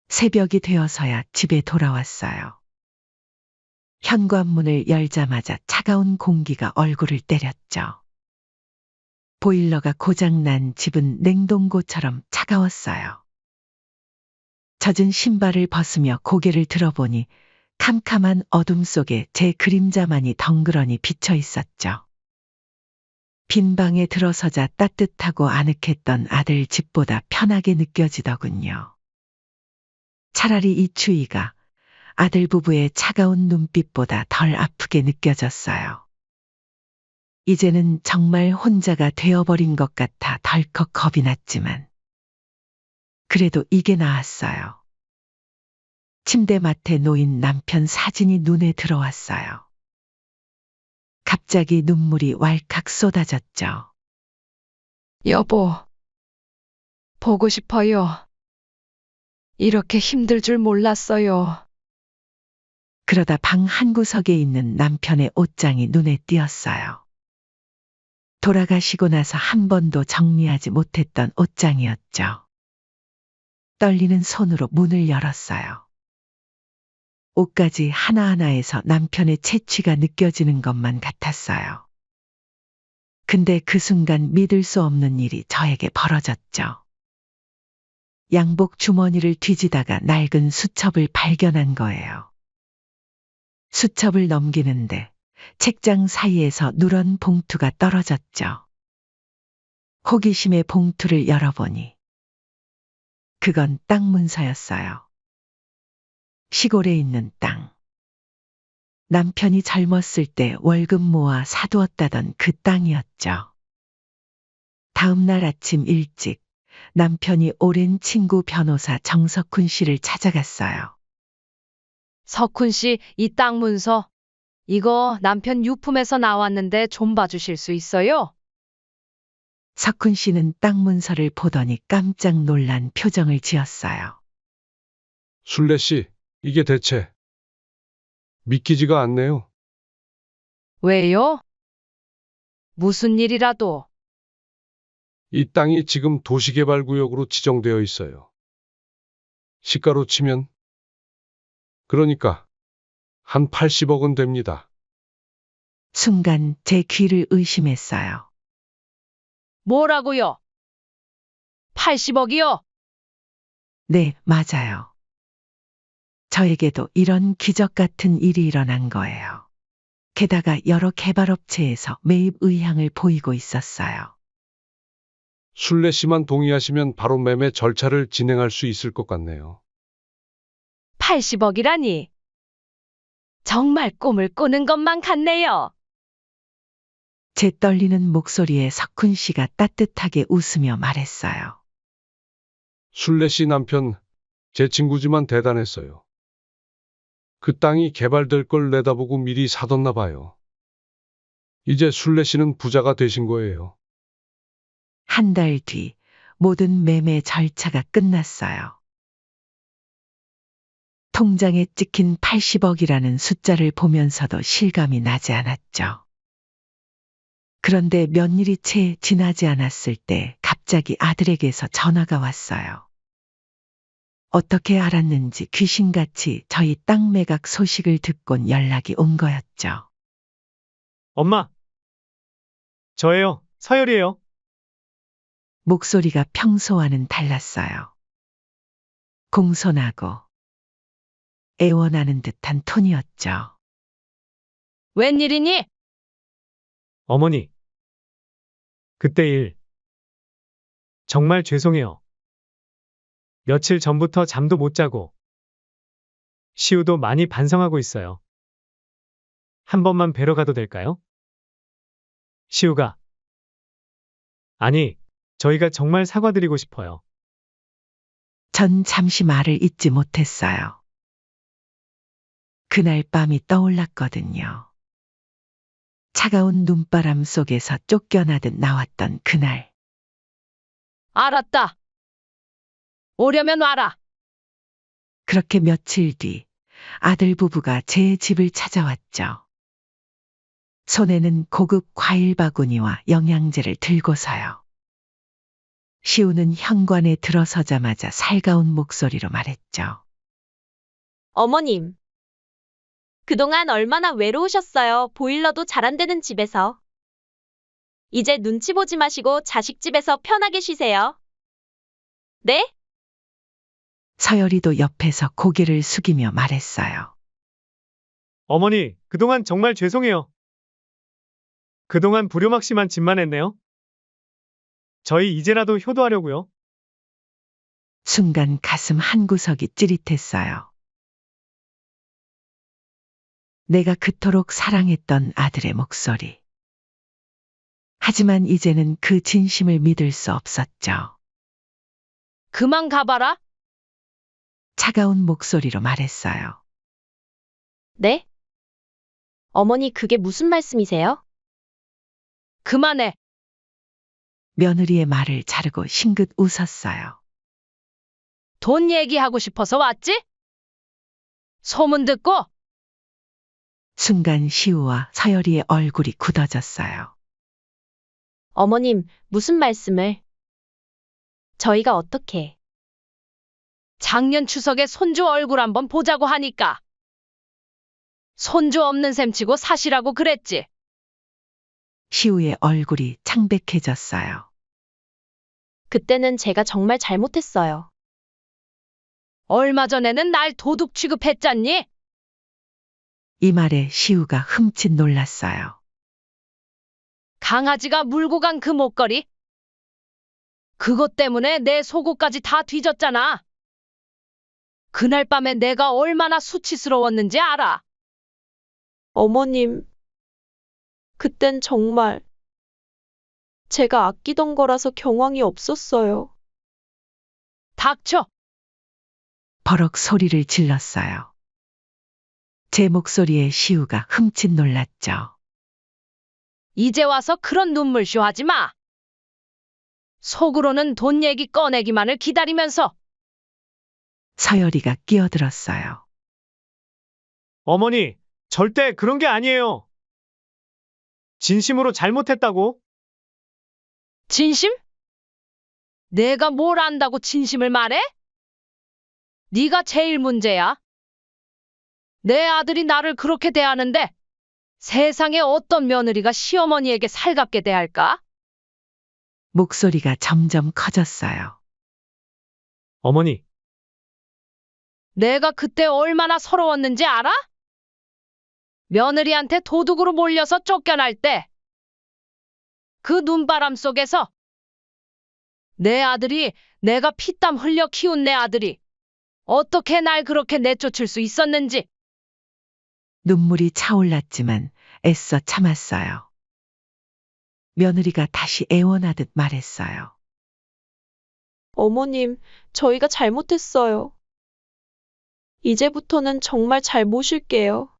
새벽이 되어서야 집에 돌아왔어요. 현관문을 열자마자 차가운 공기가 얼굴을 때렸죠. 보일러가 고장난 집은 냉동고처럼 차가웠어요. 젖은 신발을 벗으며 고개를 들어보니 캄캄한 어둠 속에 제 그림자만이 덩그러니 비쳐 있었죠. 빈 방에 들어서자 따뜻하고 아늑했던 아들 집보다 편하게 느껴지더군요. 차라리 이 추위가 아들 부부의 차가운 눈빛보다 덜 아프게 느껴졌어요. 이제는 정말 혼자가 되어버린 것 같아 덜컥 겁이 났지만 그래도 이게 나았어요. 침대맡에 놓인 남편 사진이 눈에 들어왔어요. 갑자기 눈물이 왈칵 쏟아졌죠. 여보, 보고 싶어요. 이렇게 힘들 줄 몰랐어요. 그러다 방 한구석에 있는 남편의 옷장이 눈에 띄었어요. 돌아가시고 나서 한 번도 정리하지 못했던 옷장이었죠. 떨리는 손으로 문을 열었어요. 옷가지 하나하나에서 남편의 채취가 느껴지는 것만 같았어요. 근데 그 순간 믿을 수 없는 일이 저에게 벌어졌죠. 양복 주머니를 뒤지다가 낡은 수첩을 발견한 거예요. 수첩을 넘기는데 책장 사이에서 누런 봉투가 떨어졌죠. 호기심에 봉투를 열어보니 그건 땅 문서였어요. 시골에 있는 땅. 남편이 젊었을 때 월급 모아 사두었다던 그 땅이었죠. 다음 날 아침 일찍 남편이 오랜 친구 변호사 정석훈 씨를 찾아갔어요. 석훈 씨, 이 땅 문서. 이거 남편 유품에서 나왔는데 좀 봐주실 수 있어요? 석훈 씨는 땅 문서를 보더니 깜짝 놀란 표정을 지었어요. 순례 씨, 이게 대체 믿기지가 않네요. 왜요? 무슨 일이라도. 이 땅이 지금 도시개발구역으로 지정되어 있어요. 시가로 치면 그러니까 한 80억은 됩니다. 순간 제 귀를 의심했어요. 뭐라고요? 80억이요? 네, 맞아요. 저에게도 이런 기적 같은 일이 일어난 거예요. 게다가 여러 개발업체에서 매입 의향을 보이고 있었어요. 순례 씨만 동의하시면 바로 매매 절차를 진행할 수 있을 것 같네요. 80억이라니. 정말 꿈을 꾸는 것만 같네요. 제 떨리는 목소리에 석훈 씨가 따뜻하게 웃으며 말했어요. 순례 씨 남편, 제 친구지만 대단했어요. 그 땅이 개발될 걸 내다보고 미리 사뒀나 봐요. 이제 순례 씨는 부자가 되신 거예요. 한 달 뒤 모든 매매 절차가 끝났어요. 통장에 찍힌 80억이라는 숫자를 보면서도 실감이 나지 않았죠. 그런데 몇 일이 채 지나지 않았을 때 갑자기 아들에게서 전화가 왔어요. 어떻게 알았는지 귀신같이 저희 땅 매각 소식을 듣곤 연락이 온 거였죠. 엄마. 저예요. 서열이에요. 목소리가 평소와는 달랐어요. 공손하고 애원하는 듯한 톤이었죠. 웬일이니? 어머니. 그때 일. 정말 죄송해요. 며칠 전부터 잠도 못 자고. 시우도 많이 반성하고 있어요. 한 번만 뵈러 가도 될까요? 시우가. 아니, 저희가 정말 사과드리고 싶어요. 전 잠시 말을 잇지 못했어요. 그날 밤이 떠올랐거든요. 차가운 눈바람 속에서 쫓겨나듯 나왔던 그날. 알았다. 오려면 와라. 그렇게 며칠 뒤 아들 부부가 제 집을 찾아왔죠. 손에는 고급 과일 바구니와 영양제를 들고서요. 시우는 현관에 들어서자마자 살가운 목소리로 말했죠. 어머님. 그동안 얼마나 외로우셨어요. 보일러도 잘 안 되는 집에서. 이제 눈치 보지 마시고 자식 집에서 편하게 쉬세요. 네? 서열이도 옆에서 고개를 숙이며 말했어요. 어머니, 그동안 정말 죄송해요. 그동안 불효막심한 짓만 했네요. 저희 이제라도 효도하려고요. 순간 가슴 한구석이 찌릿했어요. 내가 그토록 사랑했던 아들의 목소리. 하지만 이제는 그 진심을 믿을 수 없었죠. 그만 가봐라. 차가운 목소리로 말했어요. 네? 어머니 그게 무슨 말씀이세요? 그만해. 며느리의 말을 자르고 싱긋 웃었어요. 돈 얘기하고 싶어서 왔지? 소문 듣고? 순간 시우와 서열이의 얼굴이 굳어졌어요. 어머님, 무슨 말씀을? 저희가 어떻게? 작년 추석에 손주 얼굴 한번 보자고 하니까. 손주 없는 셈 치고 사시라고 그랬지. 시우의 얼굴이 창백해졌어요. 그때는 제가 정말 잘못했어요. 얼마 전에는 날 도둑 취급했잖니? 이 말에 시우가 흠칫 놀랐어요. 강아지가 물고 간 그 목걸이? 그것 때문에 내 속옷까지 다 뒤졌잖아. 그날 밤에 내가 얼마나 수치스러웠는지 알아? 어머님, 그땐 정말 제가 아끼던 거라서 경황이 없었어요. 닥쳐! 버럭 소리를 질렀어요. 제 목소리에 시우가 흠칫 놀랐죠. 이제 와서 그런 눈물쇼 하지 마. 속으로는 돈 얘기 꺼내기만을 기다리면서. 서열이가 끼어들었어요. 어머니, 절대 그런 게 아니에요. 진심으로 잘못했다고? 진심? 내가 뭘 안다고 진심을 말해? 네가 제일 문제야. 내 아들이 나를 그렇게 대하는데 세상에 어떤 며느리가 시어머니에게 살갑게 대할까? 목소리가 점점 커졌어요. 어머니, 내가 그때 얼마나 서러웠는지 알아? 며느리한테 도둑으로 몰려서 쫓겨날 때 그 눈바람 속에서 내 아들이, 내가 피땀 흘려 키운 내 아들이 어떻게 날 그렇게 내쫓을 수 있었는지. 눈물이 차올랐지만 애써 참았어요. 며느리가 다시 애원하듯 말했어요. 어머님, 저희가 잘못했어요. 이제부터는 정말 잘 모실게요.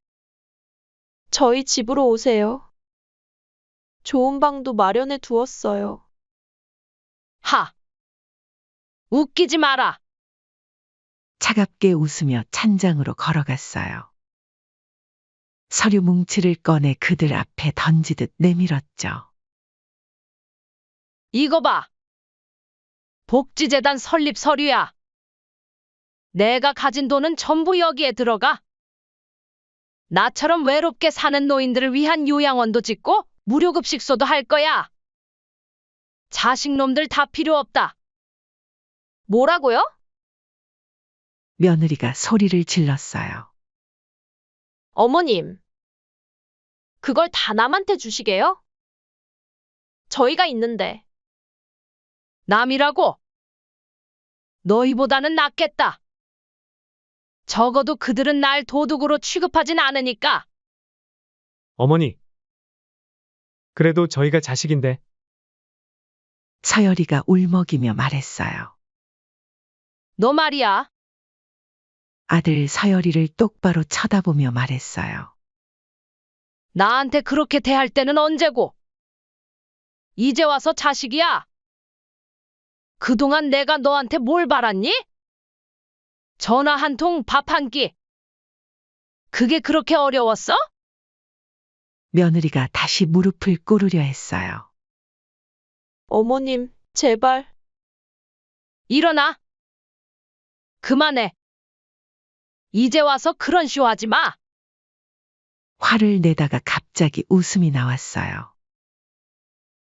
저희 집으로 오세요. 좋은 방도 마련해 두었어요. 하! 웃기지 마라. 차갑게 웃으며 찬장으로 걸어갔어요. 서류 뭉치를 꺼내 그들 앞에 던지듯 내밀었죠. 이거 봐. 복지재단 설립 서류야. 내가 가진 돈은 전부 여기에 들어가. 나처럼 외롭게 사는 노인들을 위한 요양원도 짓고 무료급식소도 할 거야. 자식놈들 다 필요 없다. 뭐라고요? 며느리가 소리를 질렀어요. 어머님, 그걸 다 남한테 주시게요? 저희가 있는데. 남이라고? 너희보다는 낫겠다. 적어도 그들은 날 도둑으로 취급하진 않으니까. 어머니. 그래도 저희가 자식인데. 서열이가 울먹이며 말했어요. 너 말이야. 아들 서열이를 똑바로 쳐다보며 말했어요. 나한테 그렇게 대할 때는 언제고? 이제 와서 자식이야. 그동안 내가 너한테 뭘 바랐니? 전화 한 통, 밥 한 끼. 그게 그렇게 어려웠어? 며느리가 다시 무릎을 꿇으려 했어요. 어머님, 제발. 일어나. 그만해. 이제 와서 그런 쇼 하지 마. 화를 내다가 갑자기 웃음이 나왔어요.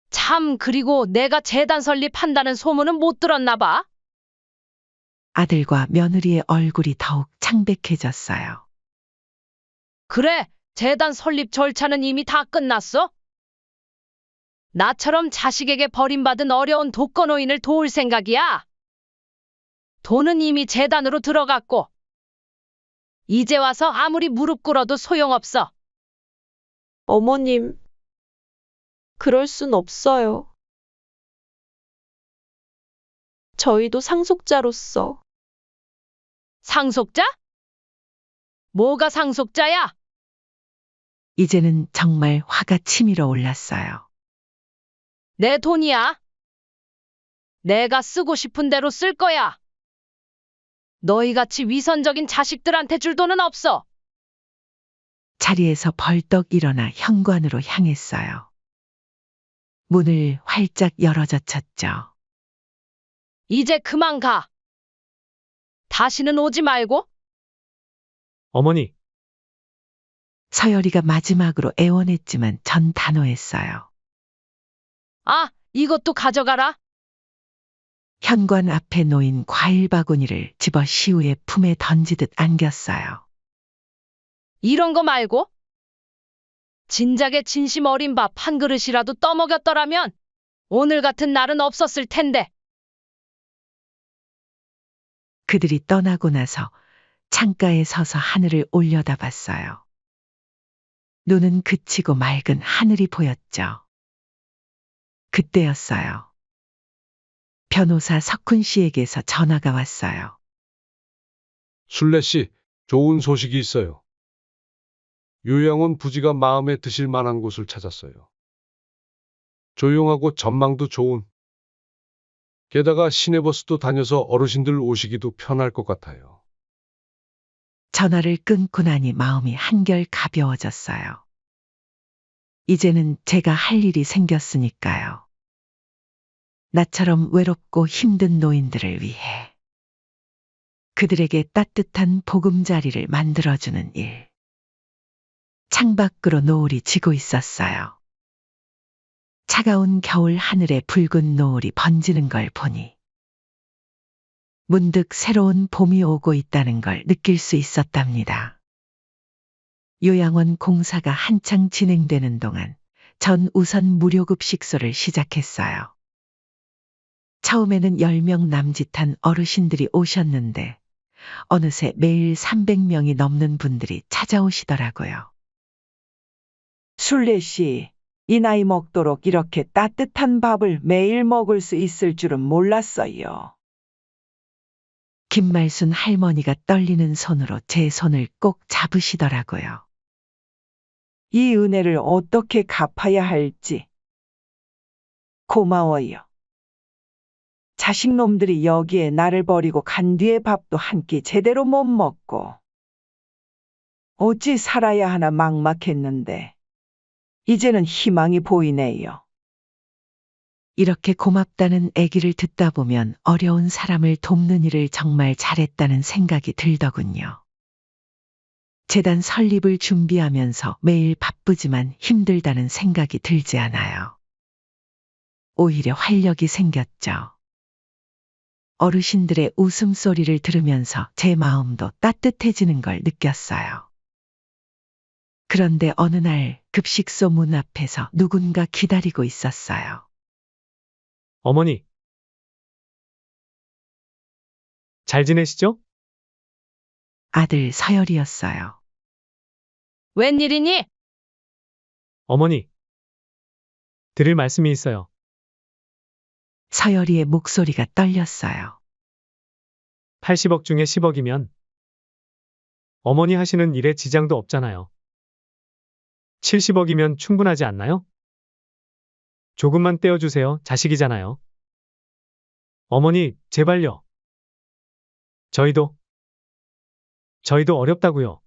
참, 그리고 내가 재단 설립한다는 소문은 못 들었나 봐. 아들과 며느리의 얼굴이 더욱 창백해졌어요. 그래, 재단 설립 절차는 이미 다 끝났어? 나처럼 자식에게 버림받은 어려운 독거노인을 도울 생각이야. 돈은 이미 재단으로 들어갔고, 이제 와서 아무리 무릎 꿇어도 소용없어. 어머님, 그럴 순 없어요. 저희도 상속자로서. 상속자? 뭐가 상속자야? 이제는 정말 화가 치밀어 올랐어요. 내 돈이야. 내가 쓰고 싶은 대로 쓸 거야. 너희같이 위선적인 자식들한테 줄 돈은 없어. 자리에서 벌떡 일어나 현관으로 향했어요. 문을 활짝 열어젖혔죠. 이제 그만 가. 다시는 오지 말고. 어머니. 서열이가 마지막으로 애원했지만 전 단호했어요. 아, 이것도 가져가라. 현관 앞에 놓인 과일 바구니를 집어 시우의 품에 던지듯 안겼어요. 이런 거 말고 진작에 진심 어린 밥 한 그릇이라도 떠먹였더라면 오늘 같은 날은 없었을 텐데. 그들이 떠나고 나서 창가에 서서 하늘을 올려다봤어요. 눈은 그치고 맑은 하늘이 보였죠. 그때였어요. 변호사 석훈 씨에게서 전화가 왔어요. 순례 씨, 좋은 소식이 있어요. 요양원 부지가 마음에 드실 만한 곳을 찾았어요. 조용하고 전망도 좋은. 게다가 시내버스도 다녀서 어르신들 오시기도 편할 것 같아요. 전화를 끊고 나니 마음이 한결 가벼워졌어요. 이제는 제가 할 일이 생겼으니까요. 나처럼 외롭고 힘든 노인들을 위해 그들에게 따뜻한 보금자리를 만들어주는 일. 창밖으로 노을이 지고 있었어요. 차가운 겨울 하늘에 붉은 노을이 번지는 걸 보니 문득 새로운 봄이 오고 있다는 걸 느낄 수 있었답니다. 요양원 공사가 한창 진행되는 동안 전 우선 무료급식소를 시작했어요. 처음에는 10명 남짓한 어르신들이 오셨는데 어느새 매일 300명이 넘는 분들이 찾아오시더라고요. 순례 씨, 이 나이 먹도록 이렇게 따뜻한 밥을 매일 먹을 수 있을 줄은 몰랐어요. 김말순 할머니가 떨리는 손으로 제 손을 꼭 잡으시더라고요. 이 은혜를 어떻게 갚아야 할지. 고마워요. 자식놈들이 여기에 나를 버리고 간 뒤에 밥도 한 끼 제대로 못 먹고 어찌 살아야 하나 막막했는데 이제는 희망이 보이네요. 이렇게 고맙다는 얘기를 듣다 보면 어려운 사람을 돕는 일을 정말 잘했다는 생각이 들더군요. 재단 설립을 준비하면서 매일 바쁘지만 힘들다는 생각이 들지 않아요. 오히려 활력이 생겼죠. 어르신들의 웃음소리를 들으면서 제 마음도 따뜻해지는 걸 느꼈어요. 그런데 어느 날 급식소 문 앞에서 누군가 기다리고 있었어요. 어머니. 잘 지내시죠? 아들 서열이었어요. 웬일이니? 어머니. 드릴 말씀이 있어요. 서열이의 목소리가 떨렸어요. 80억 중에 10억이면 어머니 하시는 일에 지장도 없잖아요. 70억이면 충분하지 않나요? 조금만 떼어주세요. 자식이잖아요. 어머니, 제발요. 저희도 어렵다고요.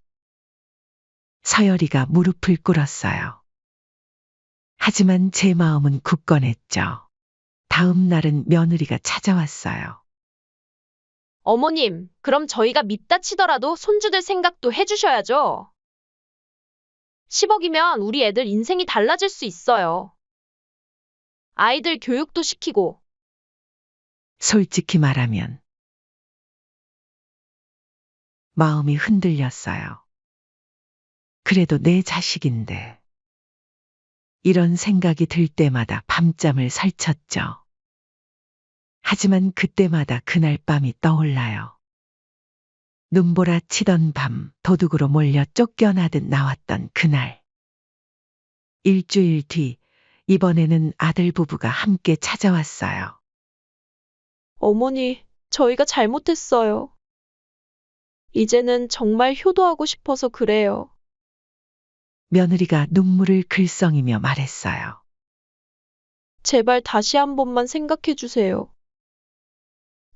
서열이가 무릎을 꿇었어요. 하지만 제 마음은 굳건했죠. 다음 날은 며느리가 찾아왔어요. 어머님, 그럼 저희가 밉다 치더라도 손주들 생각도 해주셔야죠. 10억이면 우리 애들 인생이 달라질 수 있어요. 아이들 교육도 시키고. 솔직히 말하면 마음이 흔들렸어요. 그래도 내 자식인데. 이런 생각이 들 때마다 밤잠을 설쳤죠. 하지만 그때마다 그날 밤이 떠올라요. 눈보라 치던 밤, 도둑으로 몰려 쫓겨나듯 나왔던 그날. 일주일 뒤, 이번에는 아들 부부가 함께 찾아왔어요. 어머니, 저희가 잘못했어요. 이제는 정말 효도하고 싶어서 그래요. 며느리가 눈물을 글썽이며 말했어요. 제발 다시 한 번만 생각해 주세요.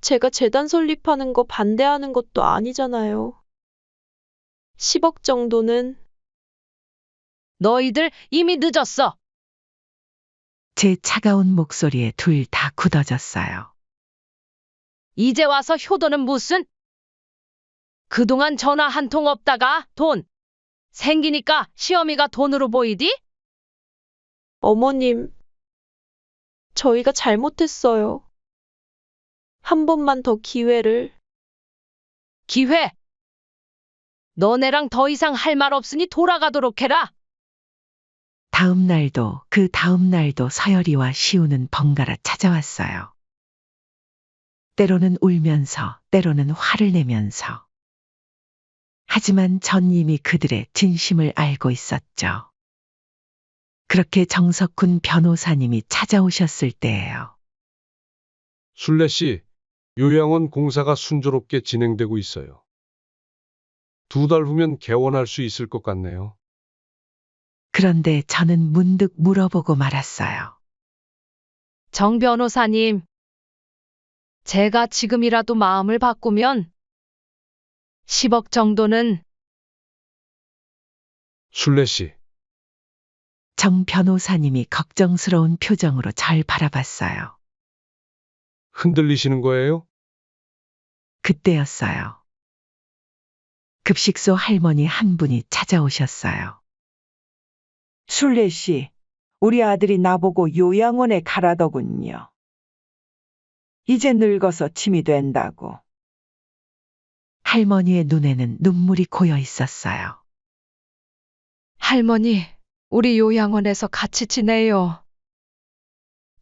제가 재단 설립하는 거 반대하는 것도 아니잖아요. 10억 정도는. 너희들 이미 늦었어. 제 차가운 목소리에 둘 다 굳어졌어요. 이제 와서 효도는 무슨? 그동안 전화 한 통 없다가 돈 생기니까 시어미가 돈으로 보이디? 어머님, 저희가 잘못했어요. 한 번만 더 기회를. 기회. 너네랑 더 이상 할 말 없으니 돌아가도록 해라. 다음 날도 그 다음 날도 서열이와 시우는 번갈아 찾아왔어요. 때로는 울면서, 때로는 화를 내면서. 하지만 전 이미 그들의 진심을 알고 있었죠. 그렇게 정석훈 변호사님이 찾아오셨을 때예요. 순례 씨, 요양원 공사가 순조롭게 진행되고 있어요. 2달 후면 개원할 수 있을 것 같네요. 그런데 저는 문득 물어보고 말았어요. 정 변호사님, 제가 지금이라도 마음을 바꾸면 10억 정도는. 순례 씨, 정 변호사님이 걱정스러운 표정으로 절 바라봤어요. 흔들리시는 거예요? 그때였어요. 급식소 할머니 한 분이 찾아오셨어요. 순례 씨, 우리 아들이 나보고 요양원에 가라더군요. 이제 늙어서 짐이 된다고. 할머니의 눈에는 눈물이 고여 있었어요. 할머니, 우리 요양원에서 같이 지내요.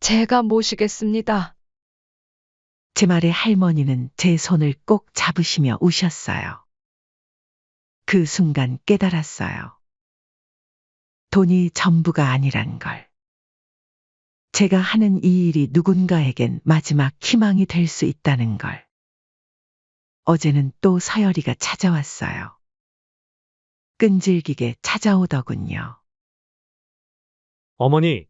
제가 모시겠습니다. 제 말에 할머니는 제 손을 꼭 잡으시며 우셨어요. 그 순간 깨달았어요. 돈이 전부가 아니란 걸. 제가 하는 이 일이 누군가에겐 마지막 희망이 될 수 있다는 걸. 어제는 또 서열이가 찾아왔어요. 끈질기게 찾아오더군요. 어머니,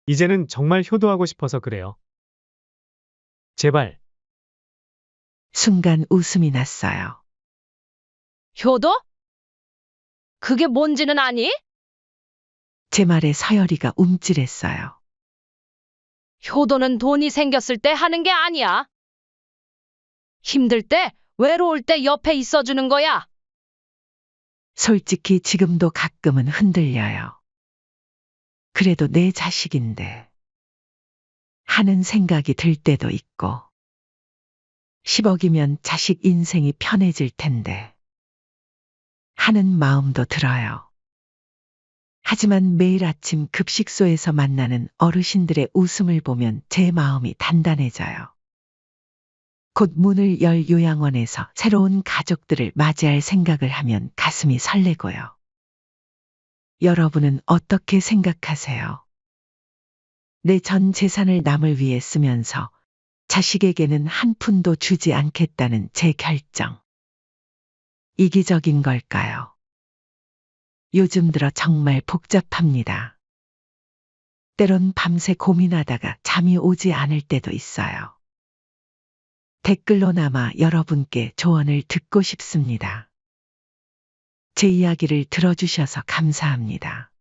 이제는 정말 효도하고 싶어서 그래요. 제발. 순간 웃음이 났어요. 효도? 그게 뭔지는 아니? 제 말에 서열이가 움찔했어요. 효도는 돈이 생겼을 때 하는 게 아니야. 힘들 때, 외로울 때 옆에 있어주는 거야. 솔직히 지금도 가끔은 흔들려요. 그래도 내 자식인데. 하는 생각이 들 때도 있고. 10억이면 자식 인생이 편해질 텐데. 하는 마음도 들어요. 하지만 매일 아침 급식소에서 만나는 어르신들의 웃음을 보면 제 마음이 단단해져요. 곧 문을 열 요양원에서 새로운 가족들을 맞이할 생각을 하면 가슴이 설레고요. 여러분은 어떻게 생각하세요? 내 전 재산을 남을 위해 쓰면서 자식에게는 한 푼도 주지 않겠다는 제 결정. 이기적인 걸까요? 요즘 들어 정말 복잡합니다. 때론 밤새 고민하다가 잠이 오지 않을 때도 있어요. 댓글로나마 여러분께 조언을 듣고 싶습니다. 제 이야기를 들어주셔서 감사합니다.